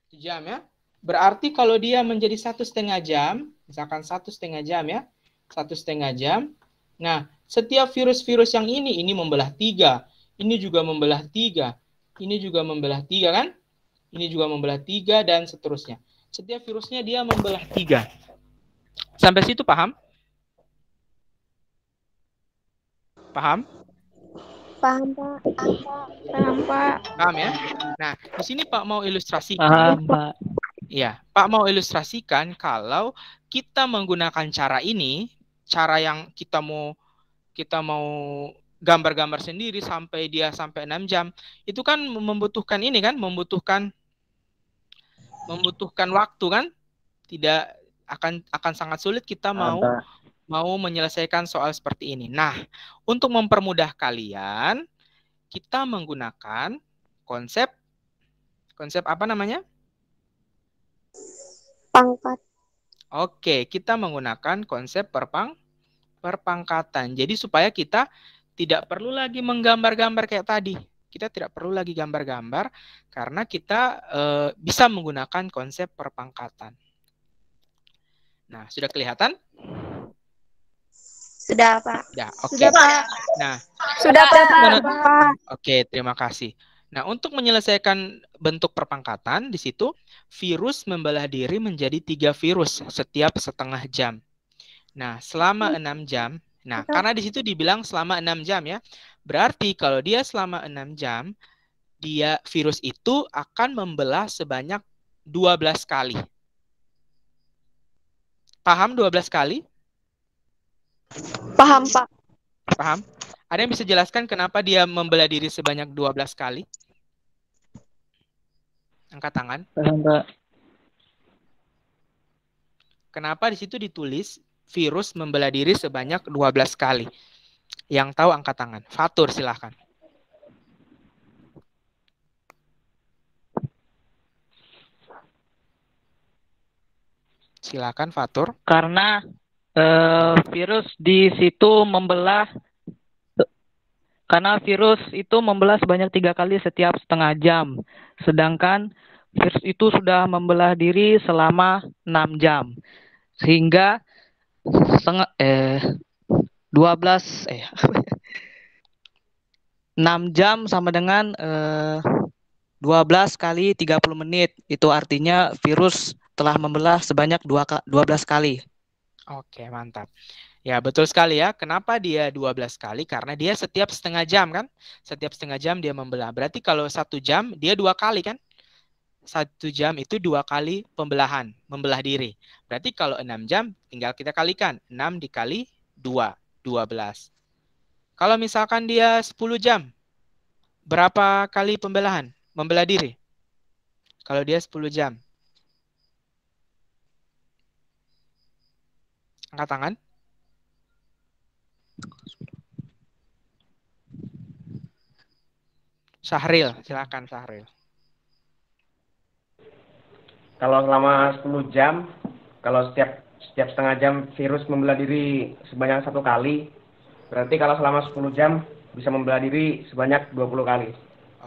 1 jam ya. Berarti kalau dia menjadi 1,5 jam, Misalkan 1,5 jam ya. 1,5 jam. Nah, setiap virus-virus yang ini membelah 3. Ini juga membelah 3. Ini juga membelah 3 kan? Ini juga membelah 3 dan seterusnya. Setiap virusnya dia membelah 3. Sampai situ paham? Paham? Paham, Pak. Paham, Pak. Paham ya? Nah, di sini Pak mau ilustrasikan. Paham, Pak. Ya, Pak mau ilustrasikan kalau kita menggunakan cara ini, cara yang kita mau gambar-gambar sendiri sampai 6 jam, itu kan membutuhkan ini kan, membutuhkan waktu kan? Tidak akan sangat sulit kita mau menyelesaikan soal seperti ini. Nah, untuk mempermudah kalian, kita menggunakan konsep apa namanya? Pangkat. Oke, kita menggunakan konsep perpangkatan. Jadi supaya kita tidak perlu lagi menggambar-gambar kayak tadi. Kita tidak perlu lagi gambar-gambar karena kita bisa menggunakan konsep perpangkatan. Nah, sudah kelihatan? Sudah, Pak. Ya, oke. Sudah, Pak. Nah, Sudah, Pak. oke, terima kasih. Nah, untuk menyelesaikan bentuk perpangkatan, di situ virus membelah diri menjadi 3 virus setiap setengah jam. Nah, selama 6 jam, nah karena di situ dibilang selama 6 jam ya, berarti kalau dia selama 6 jam, virus itu akan membelah sebanyak 12 kali. Paham 12 kali? Paham, Pak. Paham? Ada yang bisa jelaskan kenapa dia membelah diri sebanyak 12 kali? Angkat tangan. Paham, Pak. Kenapa di situ ditulis virus membelah diri sebanyak 12 kali? Yang tahu angkat tangan. Fatur silahkan. Silakan Fatur. Karena virus di situ membelah sebanyak 3 kali setiap setengah jam. Sedangkan virus itu sudah membelah diri selama 6 jam. Sehingga 6 jam sama dengan 12 kali 30 menit. Itu artinya virus telah membelah sebanyak 12 kali. Oke, mantap. Ya, betul sekali ya. Kenapa dia 12 kali? Karena dia setiap setengah jam kan? Setiap setengah jam dia membelah. Berarti kalau 1 jam, dia 2 kali kan? 1 jam itu 2 kali pembelahan, membelah diri. Berarti kalau 6 jam, tinggal kita kalikan. 6 dikali 2, 12. Kalau misalkan dia 10 jam, berapa kali pembelahan? Membelah diri? Kalau dia 10 jam. Angkat tangan. Syahril, silakan Syahril. Kalau selama 10 jam, kalau setiap setengah jam virus membelah diri sebanyak 1 kali, berarti kalau selama 10 jam bisa membelah diri sebanyak 20 kali.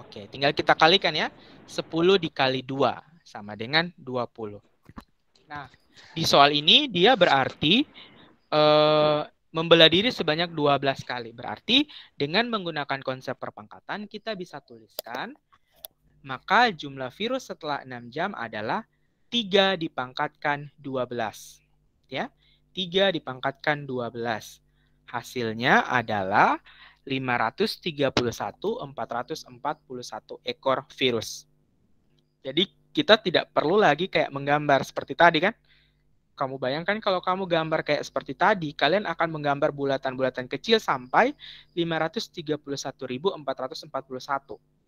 Oke, tinggal kita kalikan ya. 10 dikali 2 sama dengan 20. Nah, di soal ini dia berarti membelah diri sebanyak 12 kali. Berarti dengan menggunakan konsep perpangkatan kita bisa tuliskan maka jumlah virus setelah 6 jam adalah 3 dipangkatkan 12. Ya, 3 dipangkatkan 12. Hasilnya adalah 531.441 ekor virus. Jadi kita tidak perlu lagi kayak menggambar seperti tadi kan. Kamu bayangkan kalau kamu gambar kayak seperti tadi, kalian akan menggambar bulatan-bulatan kecil sampai 531.441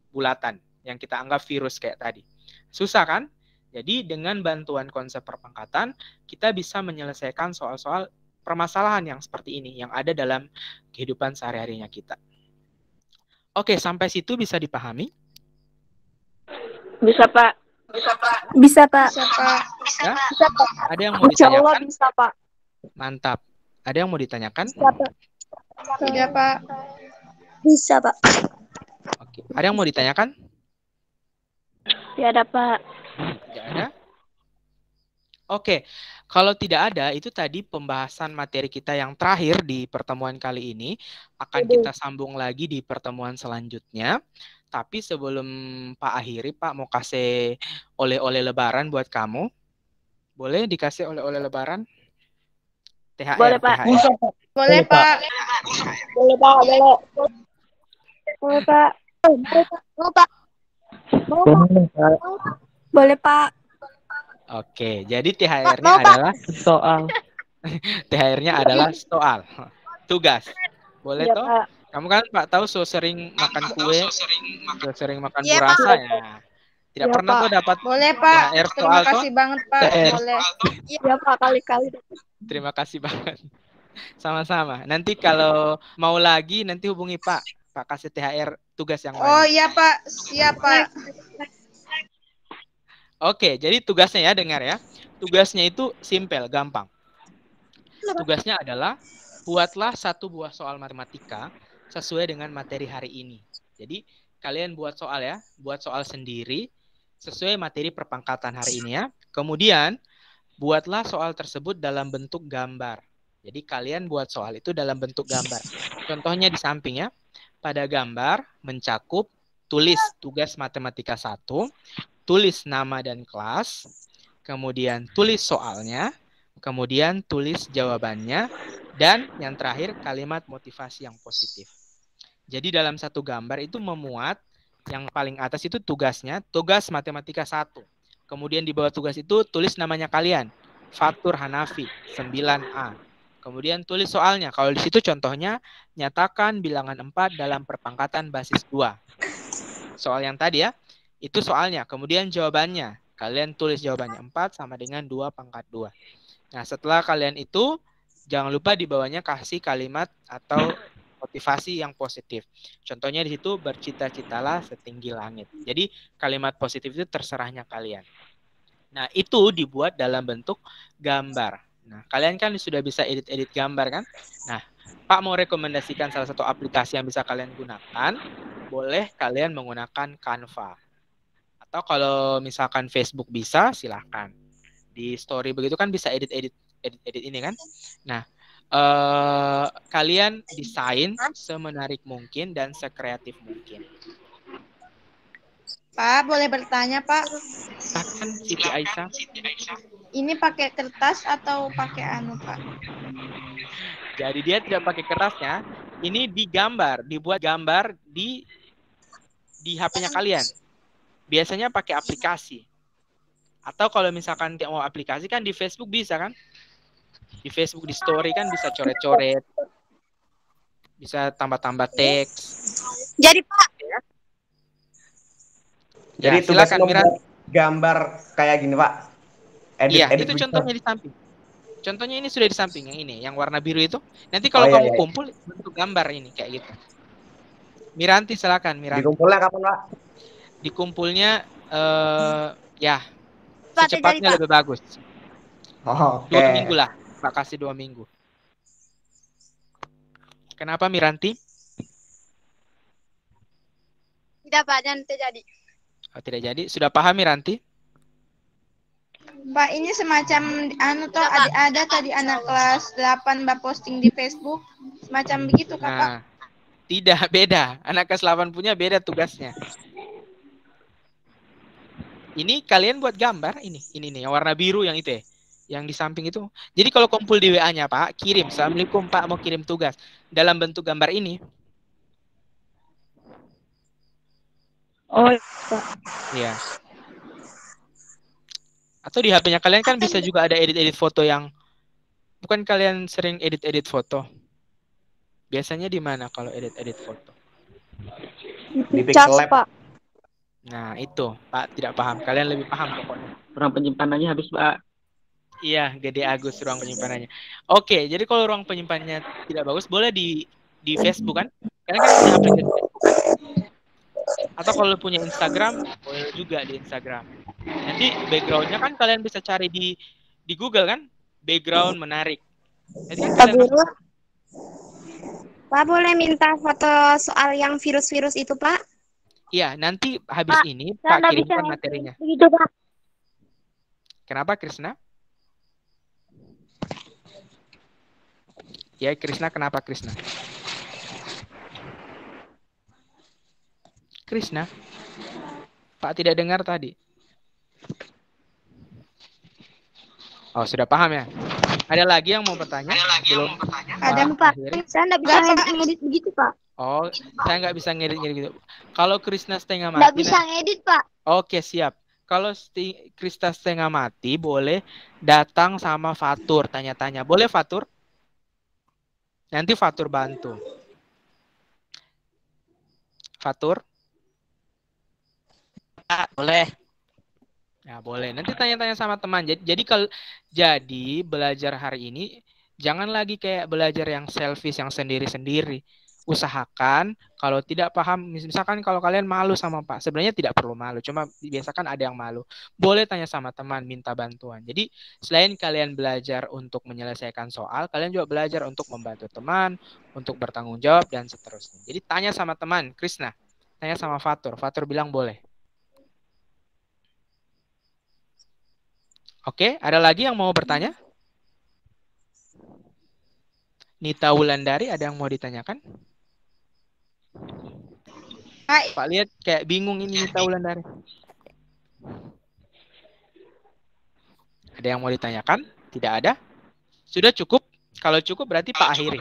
bulatan yang kita anggap virus kayak tadi. Susah kan? Jadi dengan bantuan konsep perpangkatan, kita bisa menyelesaikan soal-soal permasalahan yang seperti ini, yang ada dalam kehidupan sehari-harinya kita. Oke, sampai situ bisa dipahami? Bisa, Pak. Bisa, Pak. Ya? Bisa, Pak. Ada yang mau Insya Allah ditanyakan? bisa, Pak. Mantap. Ada yang mau ditanyakan? Bisa, Pak. Tidak, Pak. Bisa, Pak. Oke. Ada yang mau ditanyakan? Tidak ada, Pak. Tidak ada? Oke, kalau tidak ada, itu tadi pembahasan materi kita yang terakhir di pertemuan kali ini. Akan kita sambung lagi di pertemuan selanjutnya. Tapi sebelum Pak akhiri, Pak mau kasih oleh-oleh lebaran buat kamu. Boleh dikasih oleh-oleh lebaran? THR, Boleh, Pak. THR. Boleh, Pak. Boleh, Pak. Boleh. Boleh, Pak. Mau, Pak. Mau, Pak. Boleh, Pak. Oke, jadi THR-nya Mau, Pak. adalah Soal. THR-nya adalah soal, tugas. Boleh Iya, toh? Pak. Kamu kan Pak tahu so sering makan kue, so sering makan Iya, burasa Pak. ya. Tidak Iya, pernah Pak. tuh dapat Boleh, Pak. THR Terima soal toh? kasih banget, Pak. TR. Boleh. Iya, Pak. Kali-kali. Terima kasih banget. Sama-sama. Nanti kalau mau lagi nanti hubungi Pak. Pak kasih THR tugas yang Oh, banyak. iya, Pak. Siap, Pak. Oke, jadi tugasnya ya dengar ya. Tugasnya itu simpel, gampang. Tugasnya adalah buatlah satu buah soal matematika sesuai dengan materi hari ini. Jadi kalian buat soal ya, buat soal sendiri sesuai materi perpangkatan hari ini ya. Kemudian buatlah soal tersebut dalam bentuk gambar. Jadi kalian buat soal itu dalam bentuk gambar. Contohnya di samping ya. Pada gambar mencakup tulis tugas matematika 1, tulis nama dan kelas, kemudian tulis soalnya, kemudian tulis jawabannya, dan yang terakhir kalimat motivasi yang positif. Jadi dalam satu gambar itu memuat yang paling atas itu tugasnya, tugas matematika 1. Kemudian di bawah tugas itu tulis namanya kalian, Fatur Hanafi 9A. Kemudian tulis soalnya. Kalau di situ contohnya nyatakan bilangan 4 dalam perpangkatan basis 2. Soal yang tadi ya, itu soalnya. Kemudian jawabannya. Kalian tulis jawabannya 4 sama dengan 2 pangkat 2. Nah, setelah kalian itu, jangan lupa di bawahnya kasih kalimat atau motivasi yang positif. Contohnya di situ bercita-citalah setinggi langit. Jadi kalimat positif itu terserahnya kalian. Nah, itu dibuat dalam bentuk gambar. Nah, kalian kan sudah bisa edit-edit gambar kan? Nah, Pak mau rekomendasikan salah satu aplikasi yang bisa kalian gunakan. Boleh kalian menggunakan Canva. Atau kalau misalkan Facebook bisa, silahkan. Di story begitu kan bisa edit ini kan? Nah, kalian desain semenarik mungkin dan sekreatif mungkin. Pak, boleh bertanya, Pak? Silakan Siti Aisyah. Ini pakai kertas atau pakai anu, Pak? Jadi dia tidak pakai kertasnya. Ini digambar, dibuat gambar di HP-nya kalian. Biasanya pakai aplikasi. Atau kalau misalkan tidak mau aplikasi kan di Facebook bisa kan? Di Facebook di story kan bisa coret-coret. Bisa tambah-tambah teks. Jadi, Pak. Jadi Ya, silakan Mira. Gambar kayak gini, Pak. Iya, itu contohnya di samping. Contohnya ini sudah di samping yang ini, yang warna biru itu. Nanti kalau kamu kumpul bentuk gambar ini kayak gitu. Miranti silakan, Miranti. Dikumpulnya kapan, Pak? Dikumpulnya ya Pak, secepatnya Pak. lebih bagus. Oh, 2 minggu lah, Pak kasih 2 minggu. Kenapa Miranti? Tidak, Pak, dan terjadi. Oh, tidak jadi. Sudah paham Miranti? Pak, ini semacam anu toh ada tadi anak kelas 8 Mbak posting di Facebook. Semacam begitu, Kak, Pak. Nah, tidak, beda. Anak kelas 8 punya beda tugasnya. Ini kalian buat gambar ini nih yang warna biru yang itu ya. Yang di samping itu. Jadi kalau kumpul di WA-nya, Pak, kirim. Assalamualaikum, Pak, mau kirim tugas. Dalam bentuk gambar ini. Oh, Iya. Atau di HP-nya kalian kan bisa juga ada edit-edit foto yang... Bukan kalian sering edit-edit foto? Biasanya di mana kalau edit-edit foto? Di Pixel Lab, Pak. Nah, itu. Pak tidak paham. Kalian lebih paham pokoknya. ruang penyimpanannya habis, Pak. Iya, Gede Agus ruang penyimpanannya. Oke, jadi kalau ruang penyimpanannya tidak bagus, boleh di Facebook kan? Kalian kan punya aplikasi Facebook kan? Atau kalau punya Instagram, boleh juga di Instagram. Nanti background-nya kan kalian bisa cari di Google kan? Background menarik. Nanti kan Pak kalian Guru. Pak, boleh minta foto soal yang virus-virus itu, Pak? Iya, nanti habis Pak, ini saya Pak nggak kirimkan bisa materinya. begitu, Pak. Kenapa, Krisna? Ya, Krisna, kenapa Krisna? Krisna? Pak tidak dengar tadi. Oh, sudah paham ya? Ada lagi yang mau bertanya? Belum. Ada Pak. Saya nggak bisa ngedit begitu Pak. Oh, saya nggak bisa ngedit gitu. Kalau Krisna setengah mati. Nggak bisa ngedit Pak. Oke, siap. Kalau Krisna setengah mati, boleh datang sama Fatur, tanya-tanya. Boleh Fatur? Nanti Fatur bantu. Fatur? Boleh. Ya, boleh. Nanti tanya-tanya sama teman. Jadi belajar hari ini jangan lagi kayak belajar yang selfish, yang sendiri-sendiri. Usahakan kalau tidak paham, misalkan kalau kalian malu sama Pak, sebenarnya tidak perlu malu, cuma biasakan ada yang malu. Boleh tanya sama teman, minta bantuan. Jadi selain kalian belajar untuk menyelesaikan soal, kalian juga belajar untuk membantu teman, untuk bertanggung jawab dan seterusnya. Jadi tanya sama teman, Krisna. Tanya sama Fatur. Fatur bilang boleh. Oke, ada lagi yang mau bertanya? Nita Wulandari, ada yang mau ditanyakan? Hai. Pak lihat kayak bingung ini Nita Wulandari. Ada yang mau ditanyakan? Tidak ada? Sudah cukup? Kalau cukup berarti Pak akhiri.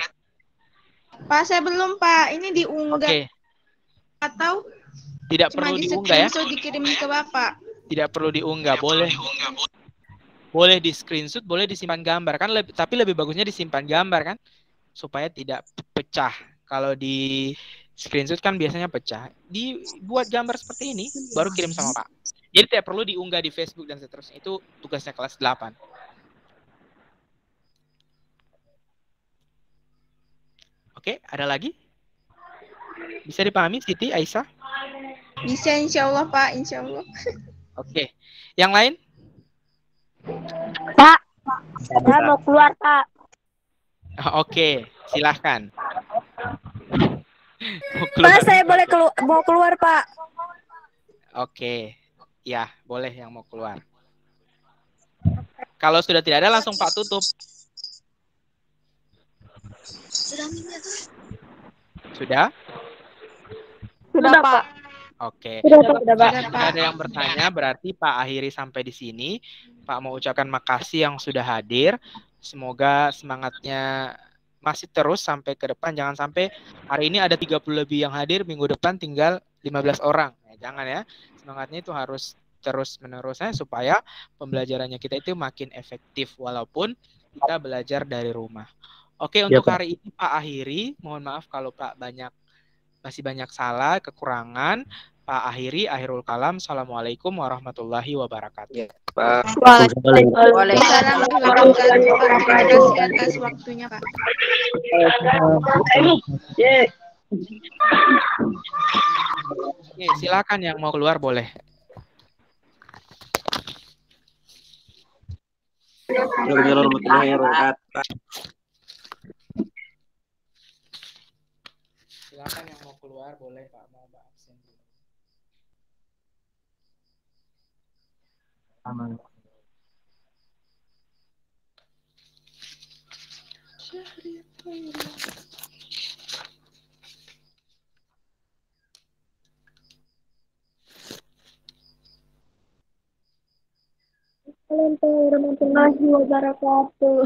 Pak, saya belum Pak. Ini diunggah. Oke. Atau tidak cuma perlu diunggah ya? dikirim ke Bapak. Tidak perlu diunggah, boleh. Boleh di screenshot, boleh disimpan gambar kan, tapi lebih bagusnya disimpan gambar kan, supaya tidak pecah. Kalau di screenshot kan biasanya pecah. Dibuat gambar seperti ini, baru kirim sama Pak. Jadi tidak perlu diunggah di Facebook dan seterusnya. Itu tugasnya kelas 8. Oke, ada lagi? Bisa dipahami Siti, Aisyah? Bisa insya Allah Pak, insya Allah. Oke, yang lain? Pak, saya mau keluar Pak. Oke, silahkan. Pak, saya boleh mau keluar Pak. Oke, ya boleh yang mau keluar. Kalau sudah tidak ada langsung Pak tutup. Sudah? Sudah Pak. Oke. Sudah Pak. Jika ada yang bertanya, berarti Pak akhiri sampai di sini. Pak mau ucapkan makasih yang sudah hadir. Semoga semangatnya masih terus sampai ke depan. Jangan sampai hari ini ada 30 lebih yang hadir, minggu depan tinggal 15 orang. Jangan ya. Semangatnya itu harus terus-menerusnya supaya pembelajarannya kita itu makin efektif walaupun kita belajar dari rumah. Oke, untuk hari ini Pak akhiri. Mohon maaf kalau Pak masih banyak salah, kekurangan. Pak akhiri, akhirul kalam. Assalamualaikum warahmatullahi wabarakatuh. Ya, Pak. Waalaikumsalam warahmatullahi wabarakatuh. Terima kasih atas waktunya Pak. Oke, silakan yang mau keluar boleh. Silakan yang mau keluar boleh Pak, mau Mbak absen dulu. Aman. Assalamualaikum warahmatullahi wabarakatuh.